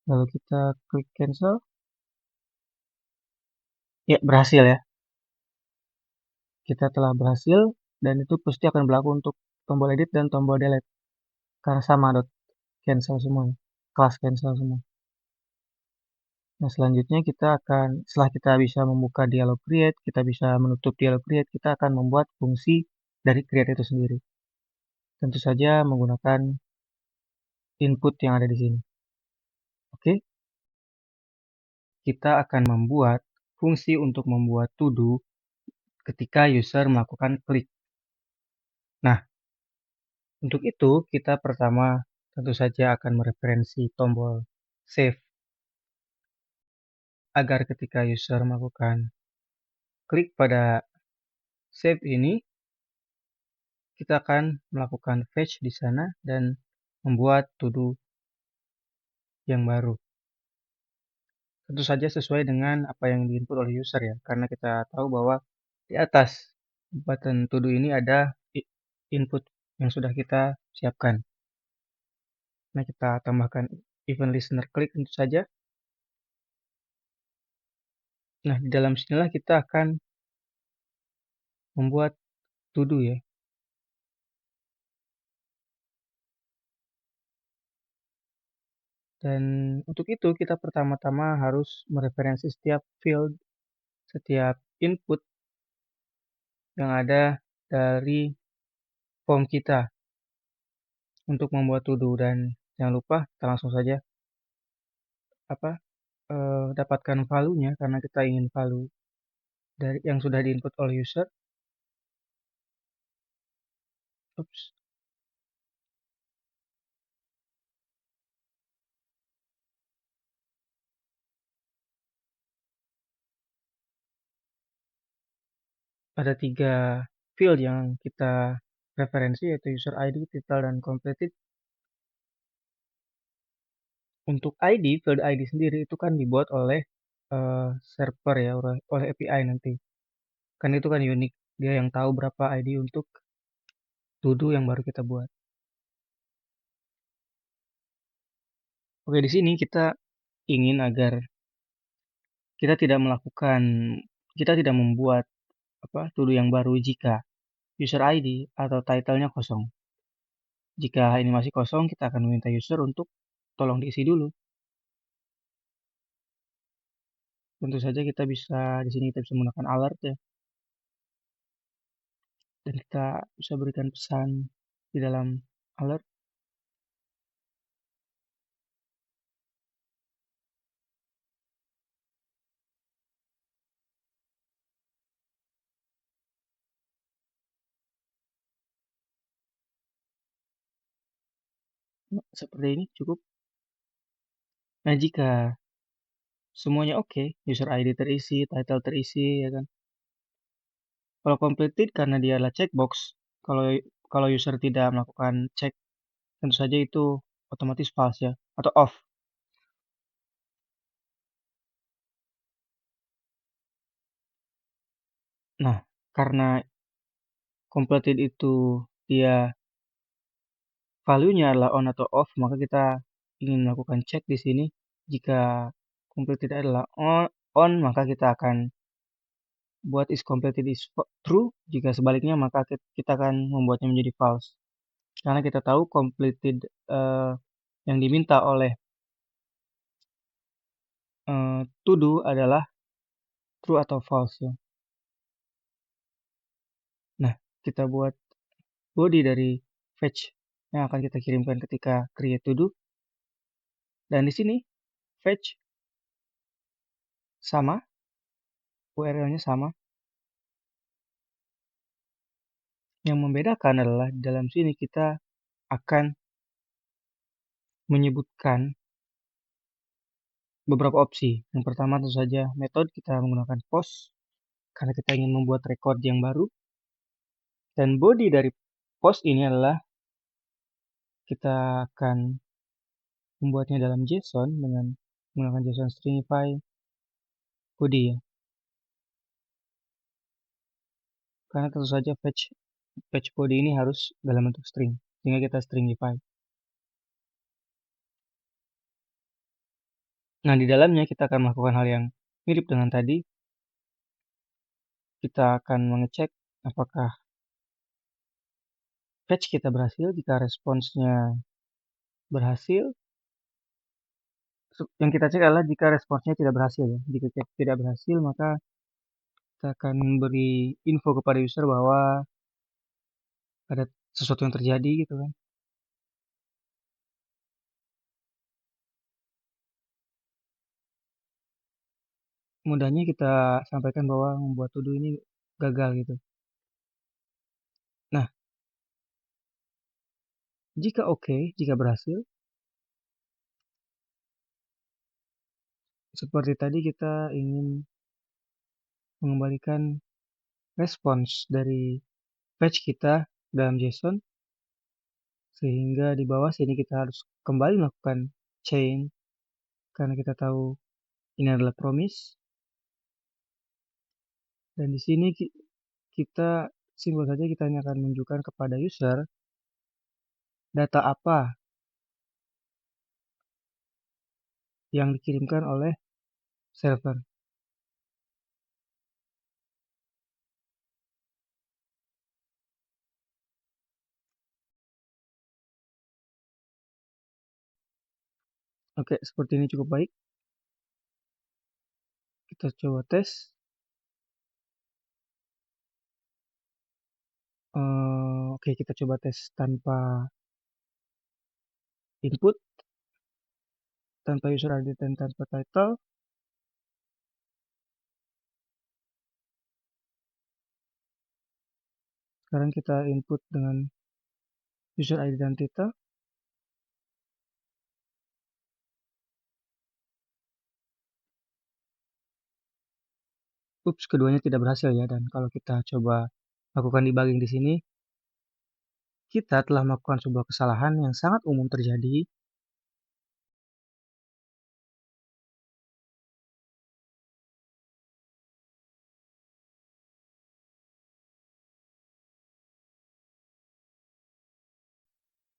Lalu kita klik cancel. Ya, berhasil ya. Kita telah berhasil, dan itu pasti akan berlaku untuk tombol edit dan tombol delete. Karena sama dot cancel semua, kelas cancel semua. Nah, selanjutnya kita akan, setelah kita bisa membuka dialog create, kita bisa menutup dialog create, kita akan membuat fungsi dari create itu sendiri. Tentu saja menggunakan input yang ada di sini. Oke, kita akan membuat fungsi untuk membuat to do ketika user melakukan klik. Nah, untuk itu kita pertama tentu saja akan mereferensi tombol save, agar ketika user melakukan klik pada save ini, kita akan melakukan fetch di sana dan membuat to do yang baru. Tentu saja sesuai dengan apa yang diinput oleh user ya, karena kita tahu bahwa di atas button to do ini ada input yang sudah kita siapkan. Nah, kita tambahkan event listener click tentu saja. Nah, di dalam sinilah kita akan membuat to do ya. Dan untuk itu kita pertama-tama harus mereferensi setiap field, setiap input yang ada dari form kita untuk membuat to do. Dan jangan lupa kita langsung saja dapatkan value-nya, karena kita ingin value dari yang sudah diinput oleh user. Oops. Ada 3 field yang kita referensi, yaitu user ID, title, dan completed. Untuk ID, field ID sendiri itu kan dibuat oleh server ya, oleh API nanti. Kan itu kan unik, dia yang tahu berapa ID untuk to do yang baru kita buat. Oke, di sini kita ingin agar kita tidak membuat to-do yang baru jika user ID atau title-nya kosong. Jika ini masih kosong, kita akan meminta user untuk tolong diisi dulu. Tentu saja di sini kita bisa menggunakan alert ya, dan kita bisa berikan pesan di dalam alert. Nah, seperti ini cukup. Nah, jika semuanya oke, user ID terisi, title terisi, ya kan. Kalau completed karena dia adalah checkbox, kalau kalau user tidak melakukan cek, tentu saja itu otomatis false ya, atau off. Nah, karena completed itu dia value-nya adalah on atau off, maka kita ingin melakukan cek di sini. Jika completed adalah on, maka kita akan buat is completed is true. Jika sebaliknya, maka kita akan membuatnya menjadi false. Karena kita tahu completed yang diminta oleh to do adalah true atau false ya. Nah, kita buat body dari fetch yang akan kita kirimkan ketika create to do. Dan di sini fetch sama, URL-nya sama. Yang membedakan adalah di dalam sini kita akan menyebutkan beberapa opsi. Yang pertama tentu saja metode kita menggunakan post karena kita ingin membuat record yang baru. Dan body dari post ini adalah kita akan membuatnya dalam JSON dengan menggunakan JSON stringify body ya. Karena tentu saja fetch body ini harus dalam bentuk string, sehingga kita stringify. Nah, di dalamnya kita akan melakukan hal yang mirip dengan tadi. Kita akan mengecek apakah fetch kita berhasil. Jika responsnya berhasil, yang kita cek adalah jika responsnya tidak berhasil ya. Jika tidak berhasil, maka kita akan memberi info kepada user bahwa ada sesuatu yang terjadi gitu kan. Mudahnya kita sampaikan bahwa membuat to-do ini gagal gitu. Nah, jika oke, jika berhasil, seperti tadi kita ingin mengembalikan respons dari fetch kita dalam JSON, sehingga di bawah sini kita harus kembali melakukan chain karena kita tahu ini adalah promise. Dan di sini kita simpel saja kita hanya akan menunjukkan kepada user data apa yang dikirimkan oleh server. Oke, seperti ini cukup baik. Kita coba tes. Oke, kita coba tes tanpa input, tanpa user ID dan tanpa title. Sekarang kita input dengan user ID dan title. Ups, keduanya tidak berhasil ya. Dan kalau kita coba lakukan debugging di sini, kita telah melakukan sebuah kesalahan yang sangat umum terjadi.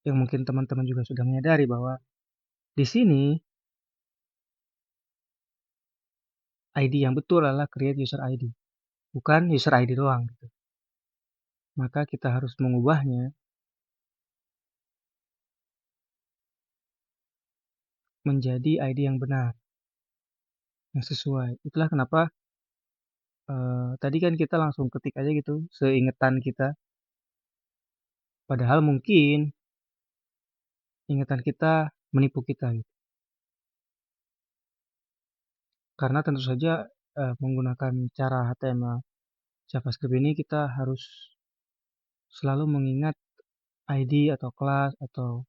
Yang mungkin teman-teman juga sudah menyadari bahwa di sini ID yang betul adalah create user ID, bukan user ID doang gitu. Maka kita harus mengubahnya menjadi ID yang benar, yang sesuai. Itulah kenapa tadi kan kita langsung ketik aja gitu, seingetan kita. Padahal mungkin ingatan kita menipu kita gitu. Karena tentu saja menggunakan cara HTML JavaScript ini kita harus selalu mengingat ID atau kelas atau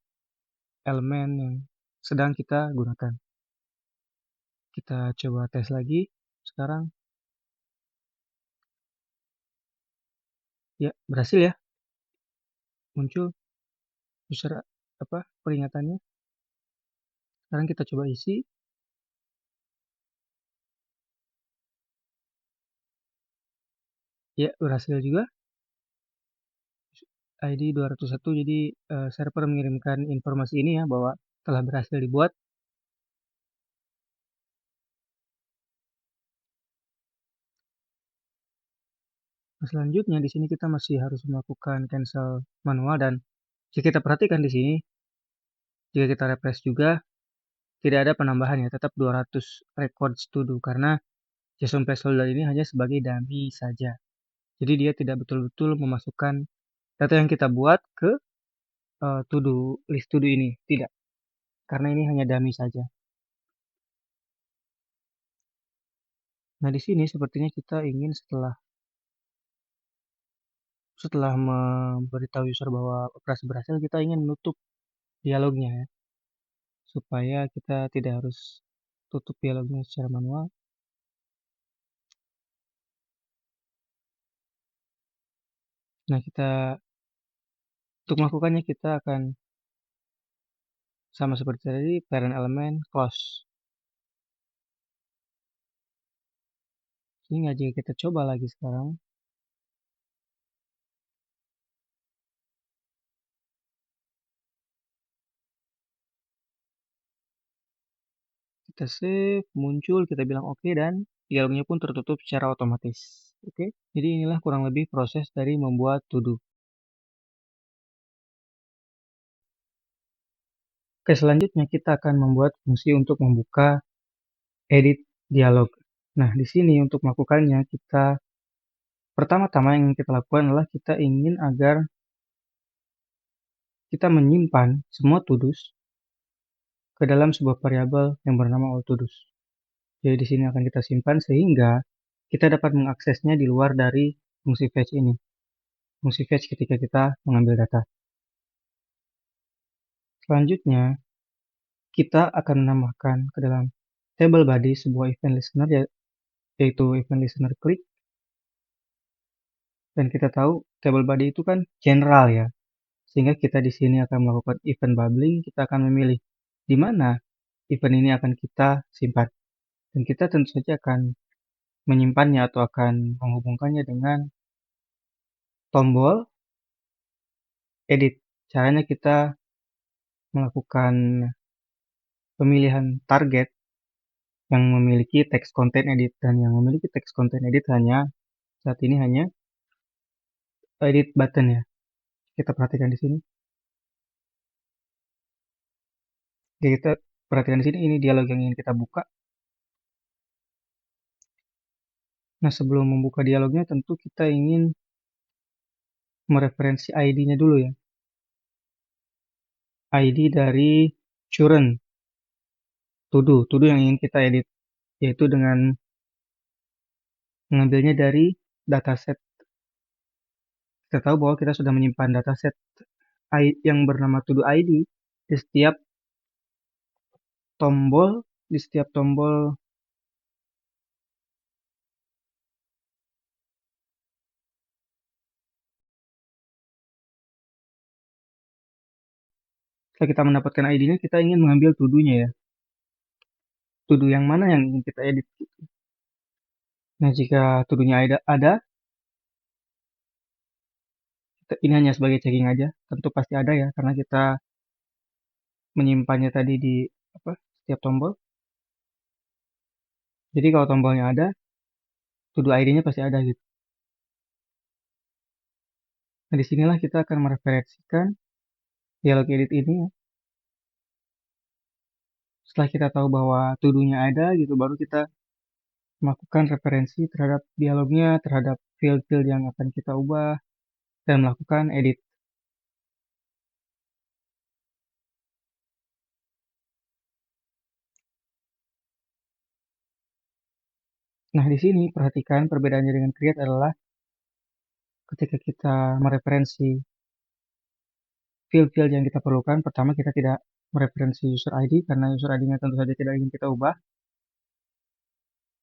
elemen yang sedang kita gunakan. Kita coba tes lagi sekarang. Ya, berhasil ya. Muncul user peringatannya. Sekarang kita coba isi. Ya, berhasil juga. ID 201, jadi server mengirimkan informasi ini ya bahwa telah berhasil dibuat. Nah, selanjutnya di sini kita masih harus melakukan cancel manual, dan jika kita perhatikan di sini, jika kita refresh juga tidak ada penambahan ya, tetap 200 records to do karena JSON placeholder ini hanya sebagai dummy saja. Jadi dia tidak betul-betul memasukkan data yang kita buat ke list to do ini, tidak. Karena ini hanya dummy saja. Nah, di sini sepertinya kita ingin setelah memberitahu user bahwa operasi berhasil, kita ingin menutup dialognya ya, supaya kita tidak harus tutup dialognya secara manual. Nah, untuk melakukannya kita akan sama seperti tadi, parent element close. Sehingga jika kita coba lagi sekarang, kita save, muncul, kita bilang oke, dan dialognya pun tertutup secara otomatis. Oke, jadi inilah kurang lebih proses dari membuat to-do. Oke, selanjutnya kita akan membuat fungsi untuk membuka edit dialog. Nah, di sini untuk melakukannya, pertama-tama yang kita lakukan adalah kita ingin agar kita menyimpan semua to-dos ke dalam sebuah variabel yang bernama all to-dos. Jadi di sini akan kita simpan sehingga kita dapat mengaksesnya di luar dari fungsi fetch ini. Fungsi fetch ketika kita mengambil data. Selanjutnya, kita akan menambahkan ke dalam table body sebuah event listener, yaitu event listener click. Dan kita tahu table body itu kan general ya, sehingga kita di sini akan melakukan event bubbling. Kita akan memilih di mana event ini akan kita simpan, dan kita tentu saja akan menyimpannya atau akan menghubungkannya dengan tombol edit. Caranya kita melakukan pemilihan target yang memiliki text content edit, dan yang memiliki text content edit saat ini hanya edit button ya. Kita perhatikan di sini. Jadi kita perhatikan di sini, ini dialog yang ingin kita buka. Nah, sebelum membuka dialognya tentu kita ingin mereferensi ID-nya dulu ya. ID dari current to do yang ingin kita edit, yaitu dengan mengambilnya dari dataset. Kita tahu bahwa kita sudah menyimpan dataset yang bernama to do ID di setiap tombol, setelah kita mendapatkan ID-nya, kita ingin mengambil to-do-nya ya. To-do yang mana yang ingin kita edit. Nah, jika to-do-nya ada, ini hanya sebagai checking aja. Tentu pasti ada ya, karena kita menyimpannya tadi di setiap tombol. Jadi kalau tombolnya ada, to do ID-nya pasti ada gitu. Nah, disinilah kita akan mereferensikan dialog edit ini ya. Setelah kita tahu bahwa to do-nya ada gitu, baru kita melakukan referensi terhadap dialognya, terhadap field-field yang akan kita ubah, dan melakukan edit. Nah, di sini perhatikan perbedaannya dengan create adalah ketika kita mereferensi field-field yang kita perlukan, pertama kita tidak mereferensi user ID karena user ID-nya tentu saja tidak ingin kita ubah.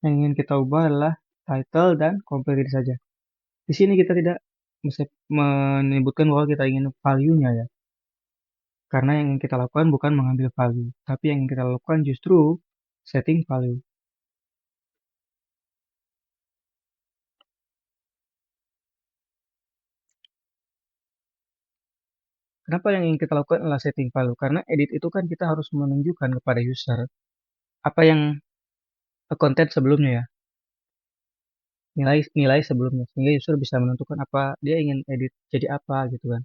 Yang ingin kita ubah adalah title dan completed saja. Di sini kita tidak bisa menyebutkan bahwa kita ingin value-nya ya. Karena yang ingin kita lakukan bukan mengambil value, tapi yang ingin kita lakukan justru setting value. Kenapa yang ingin kita lakukan adalah setting value? Karena edit itu kan kita harus menunjukkan kepada user apa yang konten sebelumnya ya, nilai sebelumnya, sehingga user bisa menentukan apa dia ingin edit jadi apa gitu kan.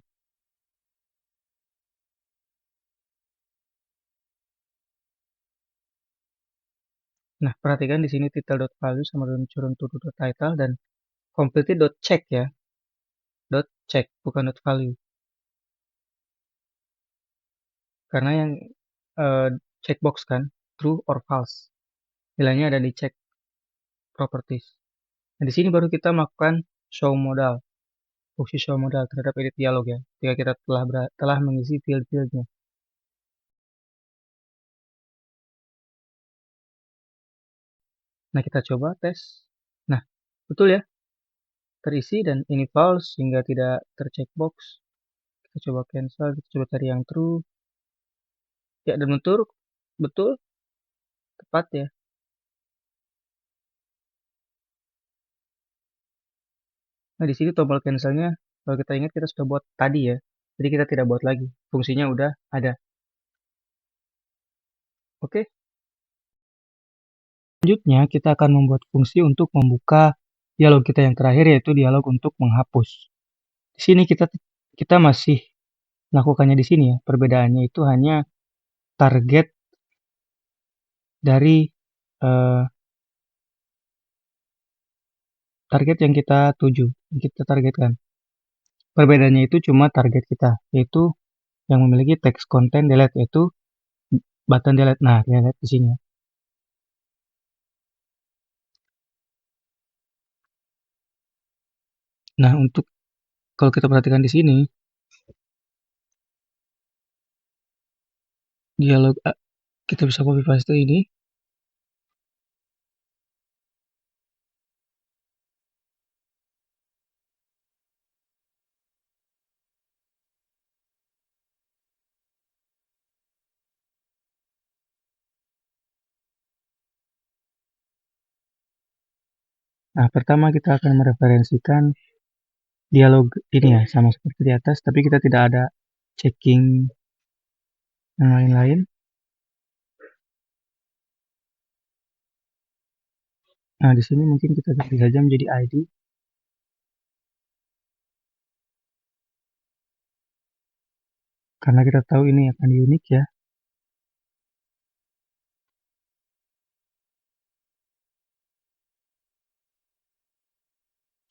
Nah, perhatikan di sini title.value sama dengan current to-do.title dan completed.check ya, .check bukan .value. Karena yang checkbox kan true or false. Nilainya ada di check properties. Nah, di sini baru kita melakukan show modal, fungsi show modal terhadap edit dialog ya, jika kita telah mengisi field-fieldnya. Nah, kita coba tes. Nah, betul ya, terisi dan ini false sehingga tidak tercheckbox. Kita coba cancel, kita coba cari yang true. Ya, dan betul, tepat ya. Nah, di sini tombol cancelnya, kalau kita ingat kita sudah buat tadi ya. Jadi kita tidak buat lagi. Fungsinya udah ada. Oke. Selanjutnya, kita akan membuat fungsi untuk membuka dialog kita yang terakhir, yaitu dialog untuk menghapus. Di sini kita masih melakukannya di sini ya. Perbedaannya itu hanya target dari target yang kita tuju, yang kita targetkan. Perbedaannya itu cuma target kita, yaitu yang memiliki text content delete, yaitu button delete. Nah, delete di sini. Nah, untuk kalau kita perhatikan di sini, dialog kita bisa copy paste ini. Nah, pertama kita akan mereferensikan dialog ini ya, sama seperti di atas, tapi kita tidak ada checking yang lain-lain. Nah, di sini mungkin kita ganti saja menjadi ID. Karena kita tahu ini akan unik ya.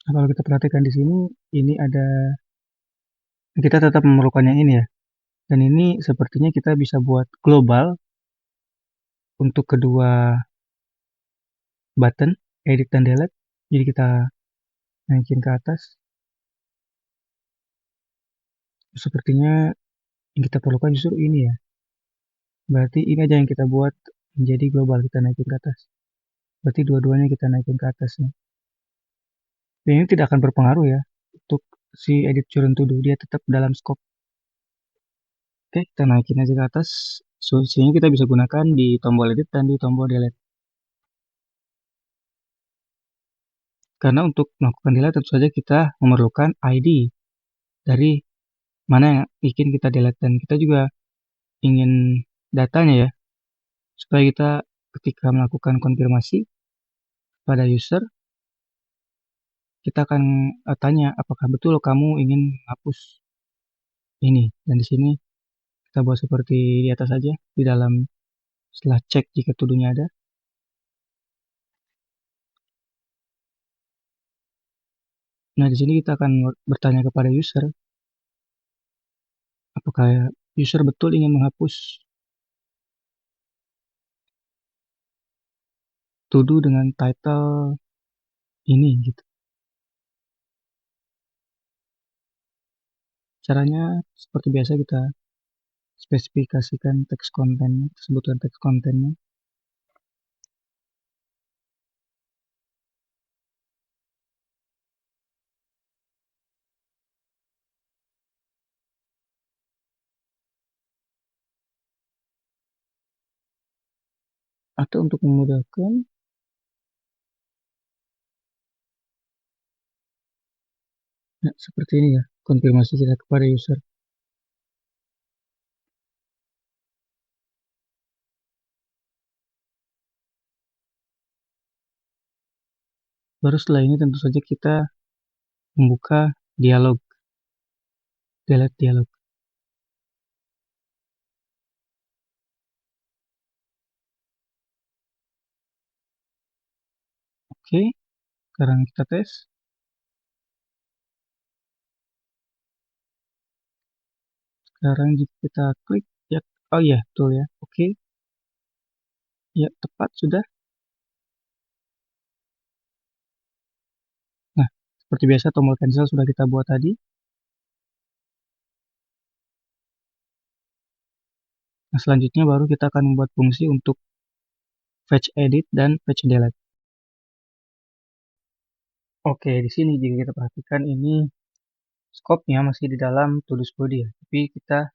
Nah, kalau kita perhatikan di sini, ini ada, kita tetap memerlukan yang ini ya. Dan ini sepertinya kita bisa buat global untuk kedua button, edit dan delete. Jadi kita naikin ke atas. Sepertinya yang kita perlukan justru ini ya. Berarti ini aja yang kita buat menjadi global, kita naikin ke atas. Berarti dua-duanya kita naikin ke atas nih. Dan ini tidak akan berpengaruh ya untuk si edit current to do, dia tetap dalam scope. Oke, kita naikin aja ke atas. Sehingga kita bisa gunakan di tombol edit dan di tombol delete. Karena untuk melakukan delete tentu saja kita memerlukan ID dari mana yang ingin kita delete, dan kita juga ingin datanya ya, supaya kita ketika melakukan konfirmasi pada user, kita akan tanya apakah betul kamu ingin menghapus ini. Dan di sini kita buat seperti di atas saja, di dalam setelah cek jika tuduhnya ada. Nah, di sini kita akan bertanya kepada user, apakah user betul ingin menghapus to-do dengan title ini gitu. Caranya seperti biasa kita spesifikasikan teks kontennya, sebutkan teks kontennya. Atau untuk memudahkan, nah, seperti ini ya, konfirmasi kita kepada user. Baru setelah ini tentu saja kita membuka dialog, delete dialog. Oke, sekarang kita tes. Sekarang jika kita klik, ya, oh iya, betul ya, oke, ya tepat sudah. Nah, seperti biasa tombol cancel sudah kita buat tadi. Nah, selanjutnya baru kita akan membuat fungsi untuk fetch edit dan fetch delete. Oke, di sini jika kita perhatikan ini scope-nya masih di dalam to-dos body ya, tapi kita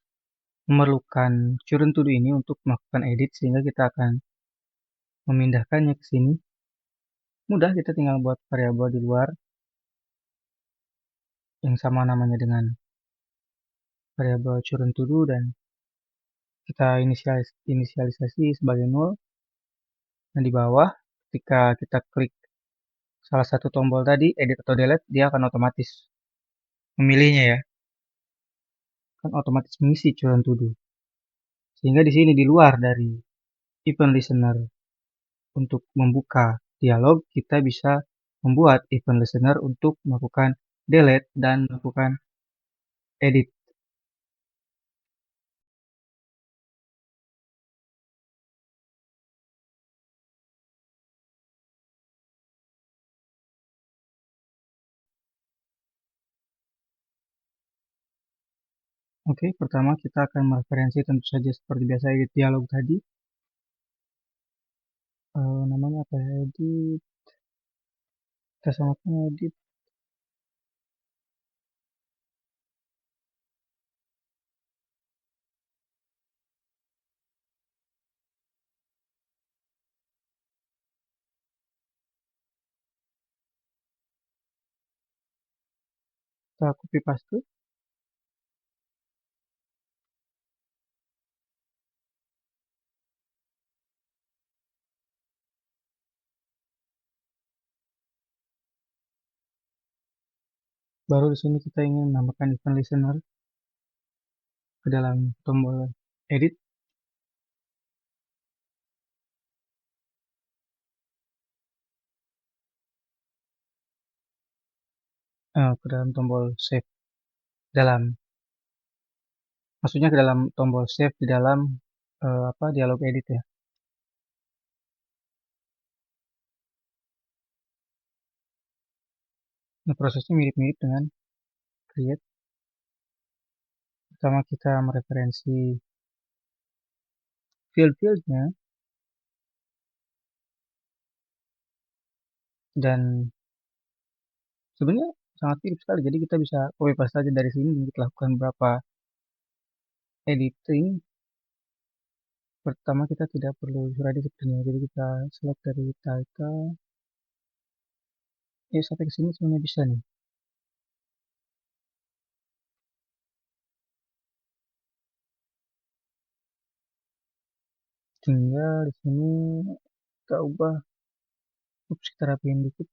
memerlukan current to-do ini untuk melakukan edit sehingga kita akan memindahkannya ke sini. Mudah, kita tinggal buat variabel di luar yang sama namanya dengan variabel current to do dan kita inisialisasi sebagai null. Dan di bawah ketika kita klik salah satu tombol tadi edit atau delete, dia akan otomatis memilihnya ya, kan otomatis mengisi current to do. Sehingga di sini di luar dari event listener untuk membuka dialog, kita bisa membuat event listener untuk melakukan delete dan melakukan edit. Oke, pertama kita akan mereferensi tentu saja seperti biasa edit dialog tadi. Namanya apa ya? Edit. Kita samakan edit. Kita copy paste. Baru di sini kita ingin menambahkan event listener ke dalam tombol edit. Ke dalam tombol save. Maksudnya ke dalam tombol save di dalam dialog edit ya. Nah, prosesnya mirip-mirip dengan create. Pertama kita mereferensi field-fieldnya dan sebenarnya sangat mirip sekali. Jadi kita bisa copy paste saja dari sini dan kita lakukan beberapa editing. Pertama kita tidak perlu suradi sepertinya. Jadi kita select dari title. Ya sampai ke sini semuanya bisa nih. Tinggal di sini kita ubah Ups, kita rapiin dikit.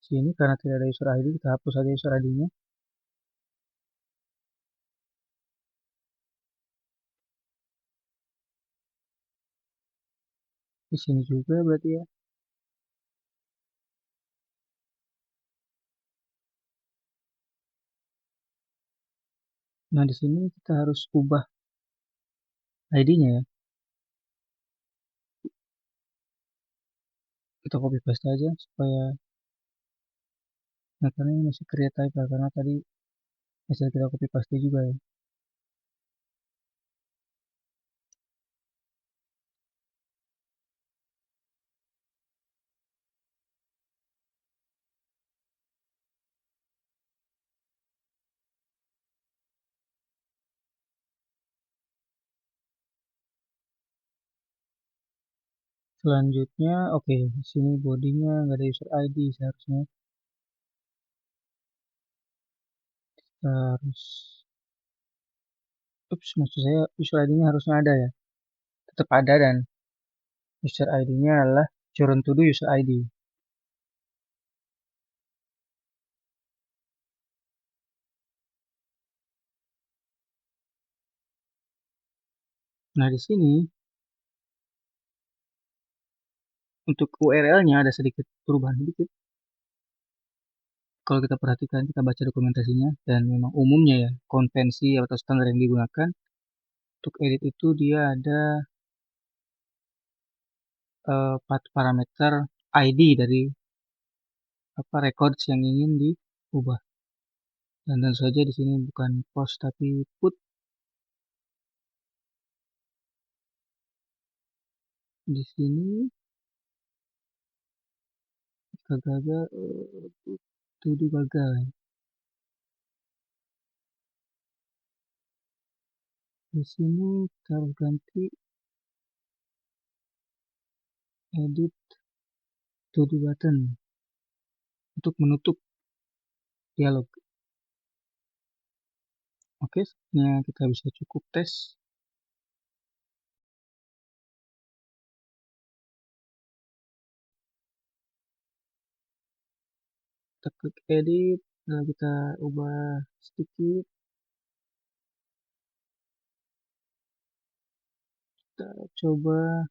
Sini karena tidak ada user ID, kita hapus saja user ID-nya. Di sini juga berarti ya. Nah, di sini kita harus ubah ID-nya ya. Kita copy paste aja supaya, nah karena ini masih create type ya, karena tadi hasil kita copy paste juga ya. Selanjutnya, oke, di sini bodinya nggak ada user ID seharusnya. Kita harus, ups, maksud saya user ID-nya harusnya ada ya. Tetap ada dan user ID-nya adalah current to do user ID. Nah, di sini untuk URL-nya ada sedikit perubahan sedikit. Kalau kita perhatikan, kita baca dokumentasinya, dan memang umumnya ya, konvensi atau standar yang digunakan untuk edit itu dia ada 4 parameter ID dari apa records yang ingin diubah. Dan tentu saja di sini bukan post tapi put. Di sini gagal to do gagal. Di sini kita harus ganti edit to do button untuk menutup dialog. Oke, sepertinya kita bisa cukup tes. Kita klik edit, lalu kita ubah sedikit. Kita coba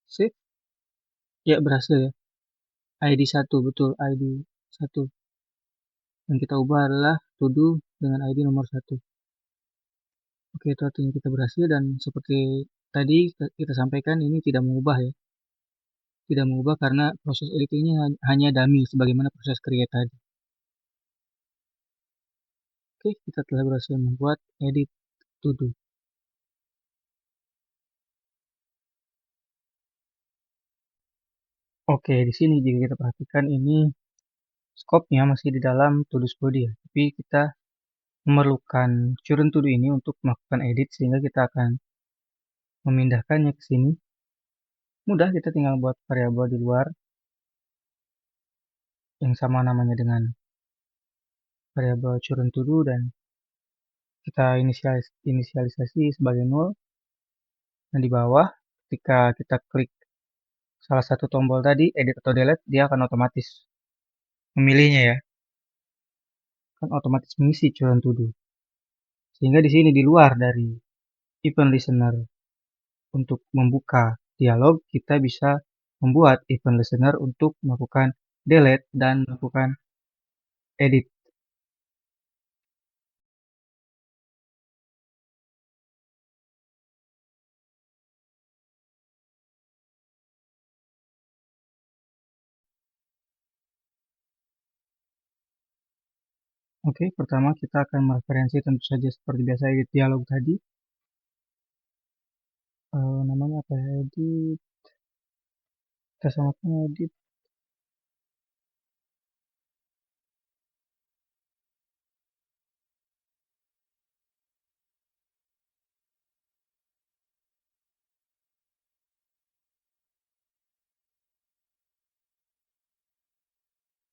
save. Ya, berhasil ya. ID 1, betul, ID 1. Yang kita ubah adalah to do dengan ID nomor 1. Oke, itu artinya kita berhasil dan seperti tadi kita sampaikan ini tidak mengubah ya. Tidak mengubah karena proses editingnya hanya dummy sebagaimana proses create tadi. Oke, kita telah berhasil membuat edit to do. Oke, di sini jika kita perhatikan ini scope-nya masih di dalam to-dos body ya. Tapi kita memerlukan current to do ini untuk melakukan edit sehingga kita akan memindahkannya ke sini. Mudah, kita tinggal buat variabel di luar yang sama namanya dengan variabel current to do dan kita inisialisasi sebagai nol. Dan di bawah ketika kita klik salah satu tombol tadi edit atau delete, dia akan otomatis memilihnya ya, kan otomatis mengisi current to do. Sehingga di sini di luar dari event listener untuk membuka dialog, kita bisa membuat event listener untuk melakukan delete dan melakukan edit. Oke, pertama kita akan mereferensi tentu saja seperti biasa edit dialog tadi. Namanya apa ya? Edit. Kita samakan edit.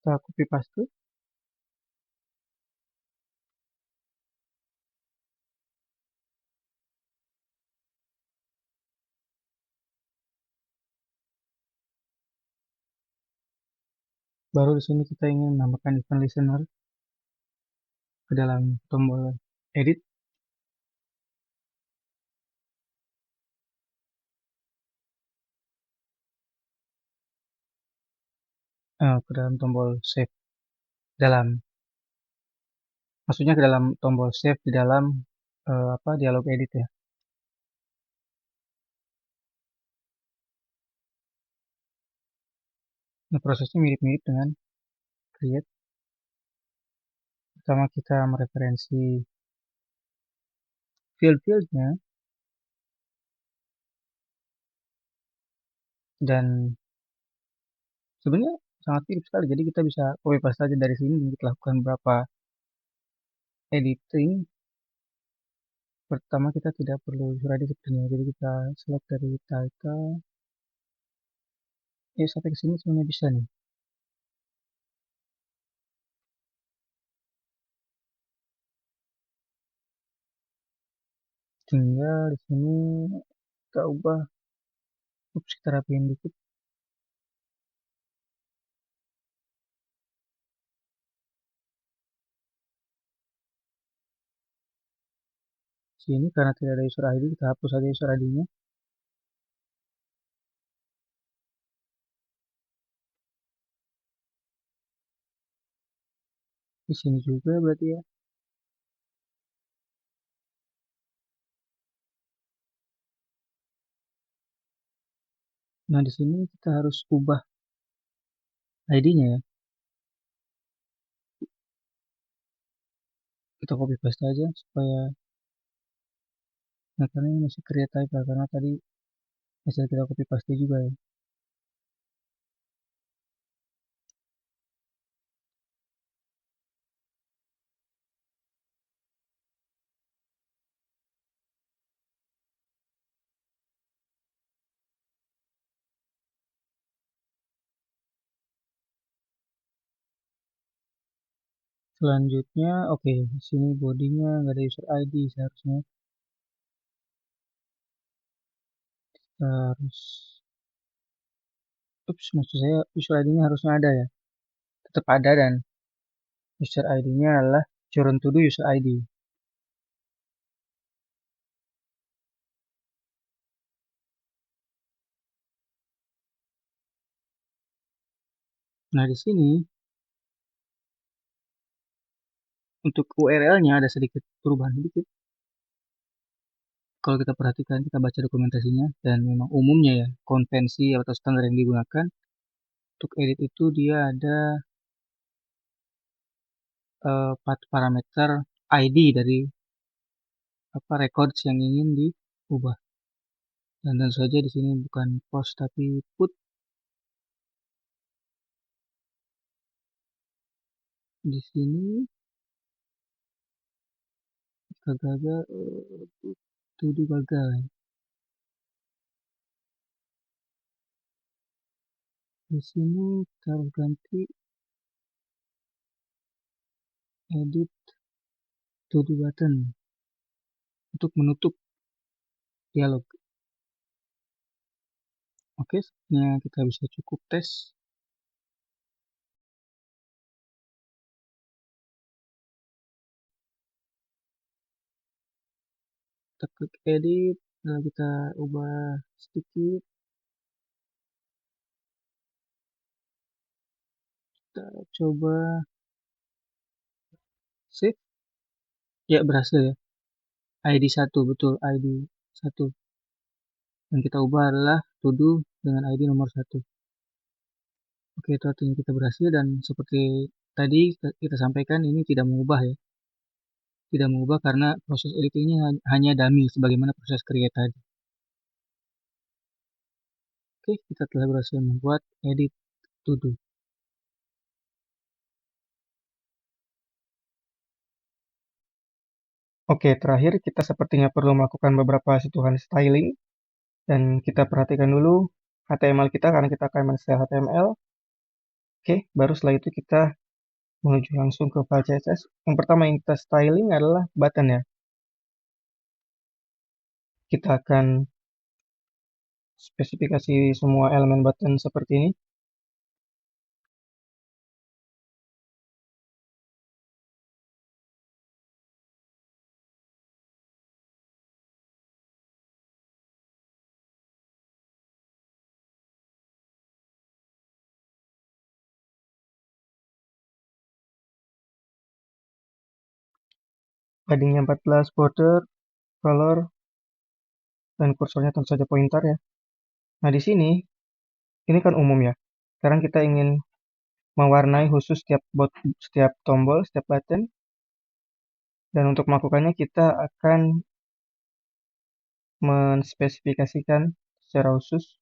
Kita copy paste. Baru di sini kita ingin menambahkan event listener ke dalam tombol edit, ke dalam tombol save dalam, maksudnya ke dalam tombol save di dalam dialog edit ya. Nah, prosesnya mirip-mirip dengan create. Pertama kita mereferensi field-fieldnya, dan sebenarnya sangat mirip sekali. Jadi kita bisa copy paste saja dari sini dan kita lakukan beberapa editing. Pertama kita tidak perlu user ID sepertinya, jadi kita select dari title. Sampai ke sini semuanya bisa nih. Tinggal di sini kita ubah, kita rapiin dikit. Sini karena tidak ada user ID, kita hapus saja user ID-nya. Di sini juga berarti ya. Nah, di sini kita harus ubah ID-nya ya. Kita copy paste aja supaya, nah karena ini masih create type ya, karena tadi hasil kita copy paste juga ya. Selanjutnya, oke, di sini bodinya nggak ada user ID seharusnya. Kita harus, maksud saya user ID-nya harusnya ada ya. Tetap ada, dan user ID-nya adalah current to do user ID. Nah, di sini untuk URL-nya ada sedikit perubahan sedikit. Kalau kita perhatikan, kita baca dokumentasinya, dan memang umumnya ya, konvensi atau standar yang digunakan untuk edit itu dia ada 4 parameter ID dari records yang ingin diubah. Dan tentu saja di sini bukan post tapi put. Di sini gagal, tuduh gagal. Di sini kita harus ganti edit to do button untuk menutup dialog. Oke, sepertinya kita bisa cukup tes. Kita klik edit, lalu kita ubah sedikit. Kita coba save. Ya, berhasil ya. ID 1, betul, ID 1. Yang kita ubah adalah to do dengan ID nomor 1. Oke, itu artinya kita berhasil, dan seperti tadi kita sampaikan, ini tidak mengubah ya. Tidak mengubah karena proses editingnya hanya dummy sebagaimana proses create tadi. Oke, kita telah berhasil membuat edit to do. Oke, terakhir kita sepertinya perlu melakukan beberapa sentuhan styling, dan kita perhatikan dulu HTML kita karena kita akan men-style HTML. Oke, baru setelah itu kita menuju langsung ke file CSS. Yang pertama yang kita styling adalah button ya. Kita akan spesifikasi semua elemen button seperti ini. paddingnya 14, border, color, dan kursornya tentu saja pointer ya. Nah, di sini ini kan umum ya. Sekarang kita ingin mewarnai khusus setiap tombol, setiap button. Dan untuk melakukannya kita akan menspesifikasikan secara khusus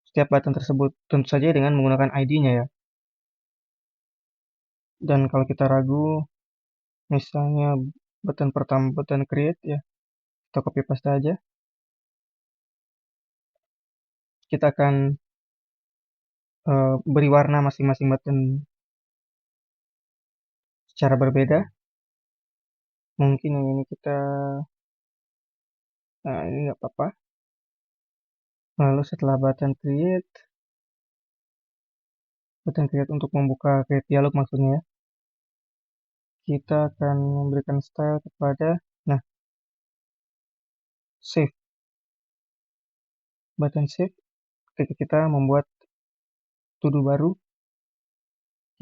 setiap button tersebut. Tentu saja dengan menggunakan ID-nya ya. Dan kalau kita ragu, misalnya button pertama, button create ya, kita copy paste aja. Kita akan beri warna masing-masing button secara berbeda. Mungkin yang ini nah ini nggak apa-apa. Lalu setelah button create untuk membuka create dialog maksudnya ya, kita akan memberikan style kepada, nah, save. Button save ketika kita membuat to do baru,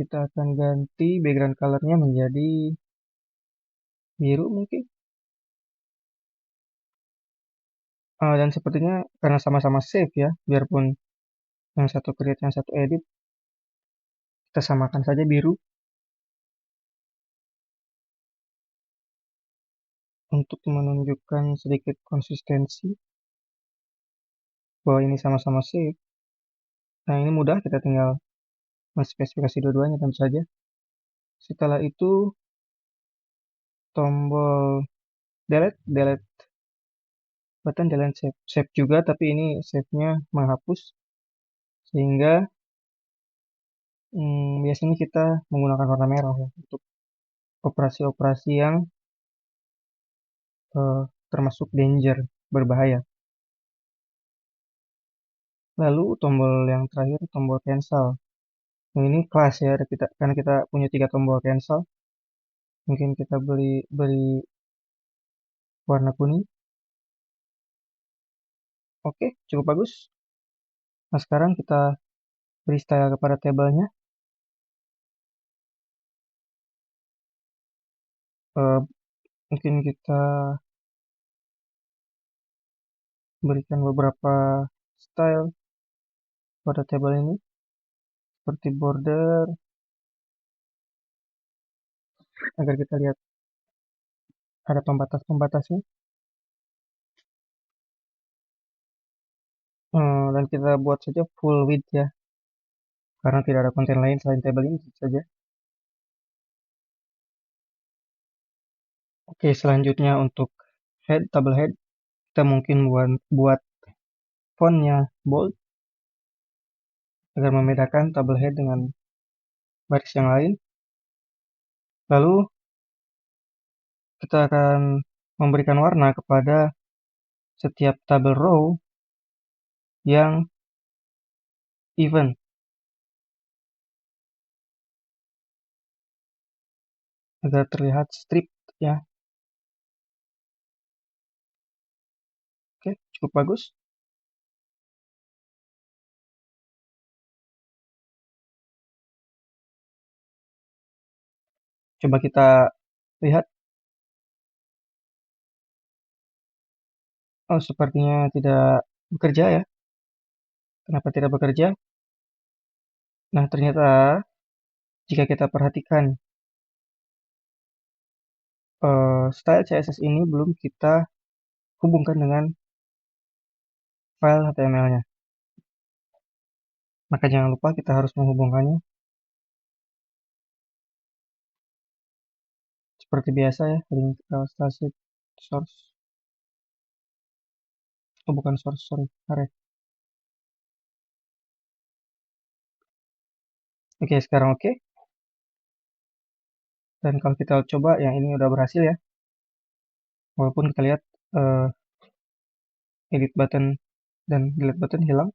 kita akan ganti background colornya menjadi biru mungkin. Dan sepertinya karena sama-sama save ya, biarpun yang satu create, yang satu edit, kita samakan saja biru untuk menunjukkan sedikit konsistensi bahwa ini sama-sama save. Nah, ini mudah, kita tinggal menspesifikasi dua-duanya tentu saja. Setelah itu tombol delete button delete save juga, tapi ini save-nya menghapus, sehingga biasanya kita menggunakan warna merah ya untuk operasi-operasi yang termasuk danger, berbahaya. Lalu tombol yang terakhir, tombol cancel. Nah, ini kelas ya, karena kita punya 3 tombol cancel. Mungkin kita beri warna kuning. Oke, cukup bagus. Nah, sekarang kita beri style kepada tabelnya. Mungkin kita berikan beberapa style pada tabel ini, seperti border, agar kita lihat ada pembatas-pembatasnya. Dan kita buat saja full width ya, karena tidak ada konten lain selain tabel ini saja. Oke, selanjutnya untuk table head, kita mungkin buat fontnya bold agar membedakan table head dengan baris yang lain. Lalu kita akan memberikan warna kepada setiap table row yang even agar terlihat strip ya. Oke, cukup bagus. Coba kita lihat. Oh, sepertinya tidak bekerja ya. Kenapa tidak bekerja? Nah, ternyata jika kita perhatikan style CSS ini belum kita hubungkan dengan file HTML-nya. Maka jangan lupa kita harus menghubungkannya seperti biasa ya, link style source. Oh, bukan source, sorry, array. Oke, sekarang oke. Dan kalau kita coba yang ini udah berhasil ya. Walaupun kita lihat edit button dan delete button hilang.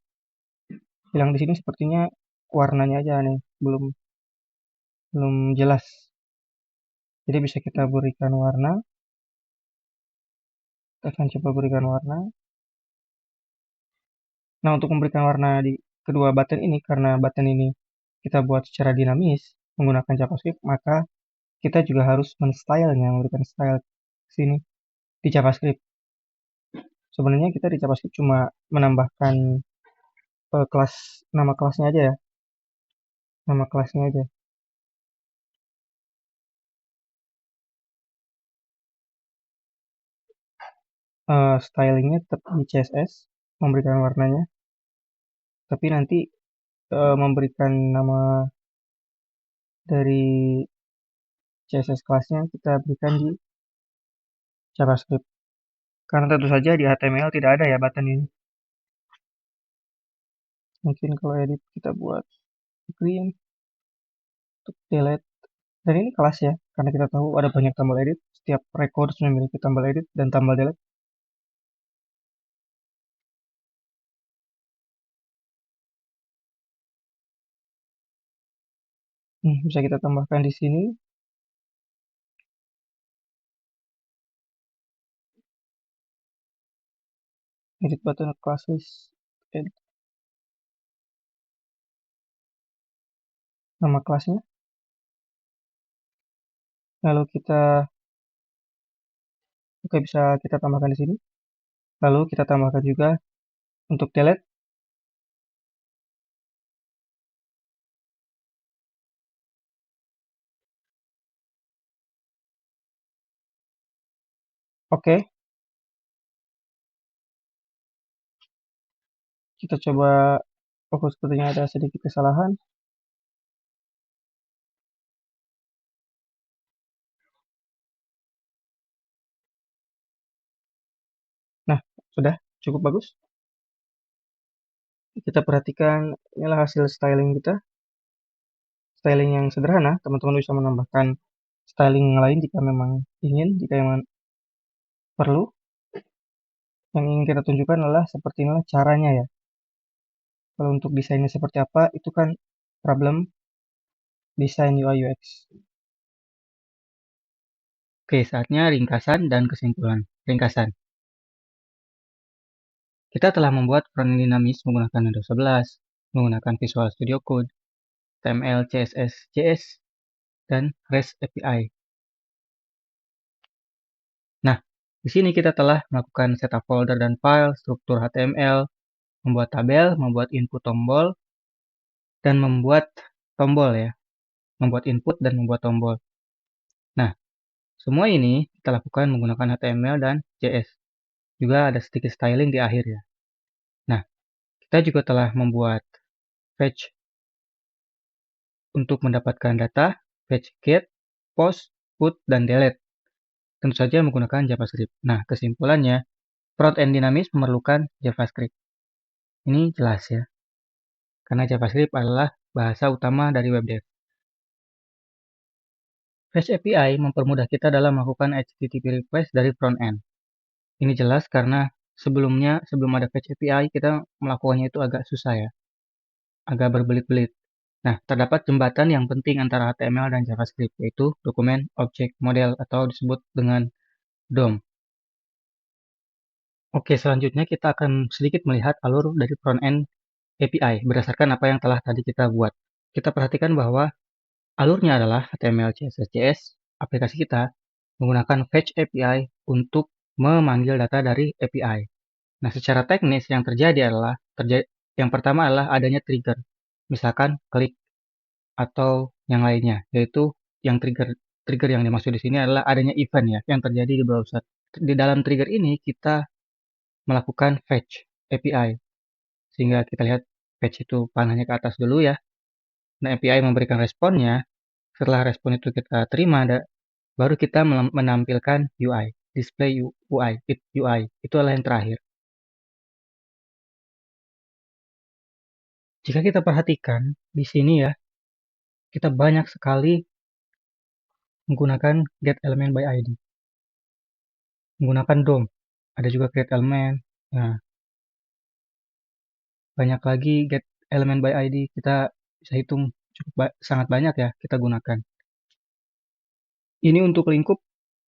Hilang di sini sepertinya warnanya aja nih, belum jelas. Jadi bisa kita berikan warna. Kita akan coba berikan warna. Nah, untuk memberikan warna di kedua button ini, karena button ini kita buat secara dinamis menggunakan JavaScript, maka kita juga harus men-style-nya, memberikan style sini di JavaScript. Sebenarnya kita di JavaScript cuma menambahkan kelas nama kelasnya aja ya, nama kelasnya aja. Stylingnya tetap di CSS, memberikan warnanya, tapi nanti memberikan nama dari CSS kelasnya kita berikan di JavaScript. Karena tentu saja di HTML tidak ada ya button ini. Mungkin kalau edit kita buat clean, untuk delete. Dan ini kelas ya, karena kita tahu ada banyak tombol edit. Setiap record memiliki tombol edit dan tombol delete. Bisa kita tambahkan di sini. Edit button class list. Edit nama kelasnya. Lalu bisa kita tambahkan di sini. Lalu kita tambahkan juga untuk delete. Oke. Kita coba fokus, sepertinya ada sedikit kesalahan. Nah, sudah cukup bagus. Kita perhatikan, inilah hasil styling kita. Styling yang sederhana, teman-teman bisa menambahkan styling yang lain jika memang ingin, jika memang perlu. Yang ingin kita tunjukkan adalah seperti inilah caranya ya. Kalau untuk desainnya seperti apa, itu kan problem desain UI UX. Oke, saatnya ringkasan dan kesimpulan. Ringkasan. Kita telah membuat front end dinamis menggunakan Windows 11, menggunakan Visual Studio Code, HTML, CSS, JS, dan REST API. Nah, di sini kita telah melakukan setup folder dan file, struktur HTML, membuat tabel, membuat input tombol, dan membuat tombol ya. Membuat input dan membuat tombol. Nah, semua ini kita lakukan menggunakan HTML dan JS. Juga ada sedikit styling di akhir ya. Nah, kita juga telah membuat fetch untuk mendapatkan data, fetch get, post, put, dan delete. Tentu saja menggunakan JavaScript. Nah, kesimpulannya, front-end dinamis memerlukan JavaScript. Ini jelas ya, karena JavaScript adalah bahasa utama dari web dev. REST API mempermudah kita dalam melakukan HTTP request dari front-end. Ini jelas karena sebelum ada Fetch API, kita melakukannya itu agak susah ya, agak berbelit-belit. Nah, terdapat jembatan yang penting antara HTML dan JavaScript, yaitu dokumen object model atau disebut dengan DOM. Oke, selanjutnya kita akan sedikit melihat alur dari front-end API berdasarkan apa yang telah tadi kita buat. Kita perhatikan bahwa alurnya adalah HTML, CSS, JS. Aplikasi kita menggunakan Fetch API untuk memanggil data dari API. Nah, secara teknis yang terjadi adalah yang pertama adalah adanya trigger. Misalkan klik atau yang lainnya, yaitu yang trigger yang dimaksud di sini adalah adanya event ya yang terjadi di browser. Di dalam trigger ini kita melakukan fetch API. Sehingga kita lihat fetch itu panahnya ke atas dulu ya. Nah, API memberikan responnya. Setelah respon itu kita terima, baru kita menampilkan UI, display UI, UI. Itu adalah yang terakhir. Jika kita perhatikan di sini ya, kita banyak sekali menggunakan get element by ID. Menggunakan DOM. Ada juga create element. Nah, banyak lagi get element by ID. Kita bisa hitung sangat banyak ya kita gunakan. Ini untuk lingkup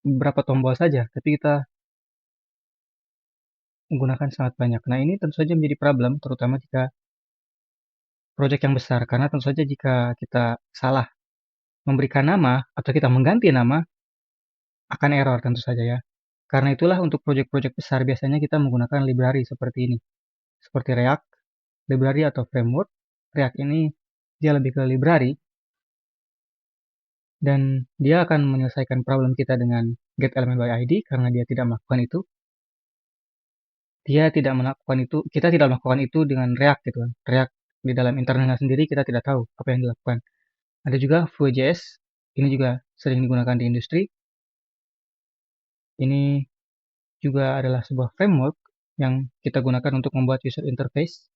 beberapa tombol saja, tapi kita menggunakan sangat banyak. Nah, ini tentu saja menjadi problem, terutama jika proyek yang besar. Karena tentu saja jika kita salah memberikan nama atau kita mengganti nama, akan error tentu saja ya. Karena itulah untuk proyek-proyek besar biasanya kita menggunakan library seperti ini. Seperti React, library atau framework. React ini dia lebih ke library, dan dia akan menyelesaikan problem kita dengan get element by ID karena dia tidak melakukan itu. Kita tidak melakukan itu dengan React gitu kan. React di dalam internalnya sendiri kita tidak tahu apa yang dilakukan. Ada juga Vue.js, ini juga sering digunakan di industri. Ini juga adalah sebuah framework yang kita gunakan untuk membuat user interface.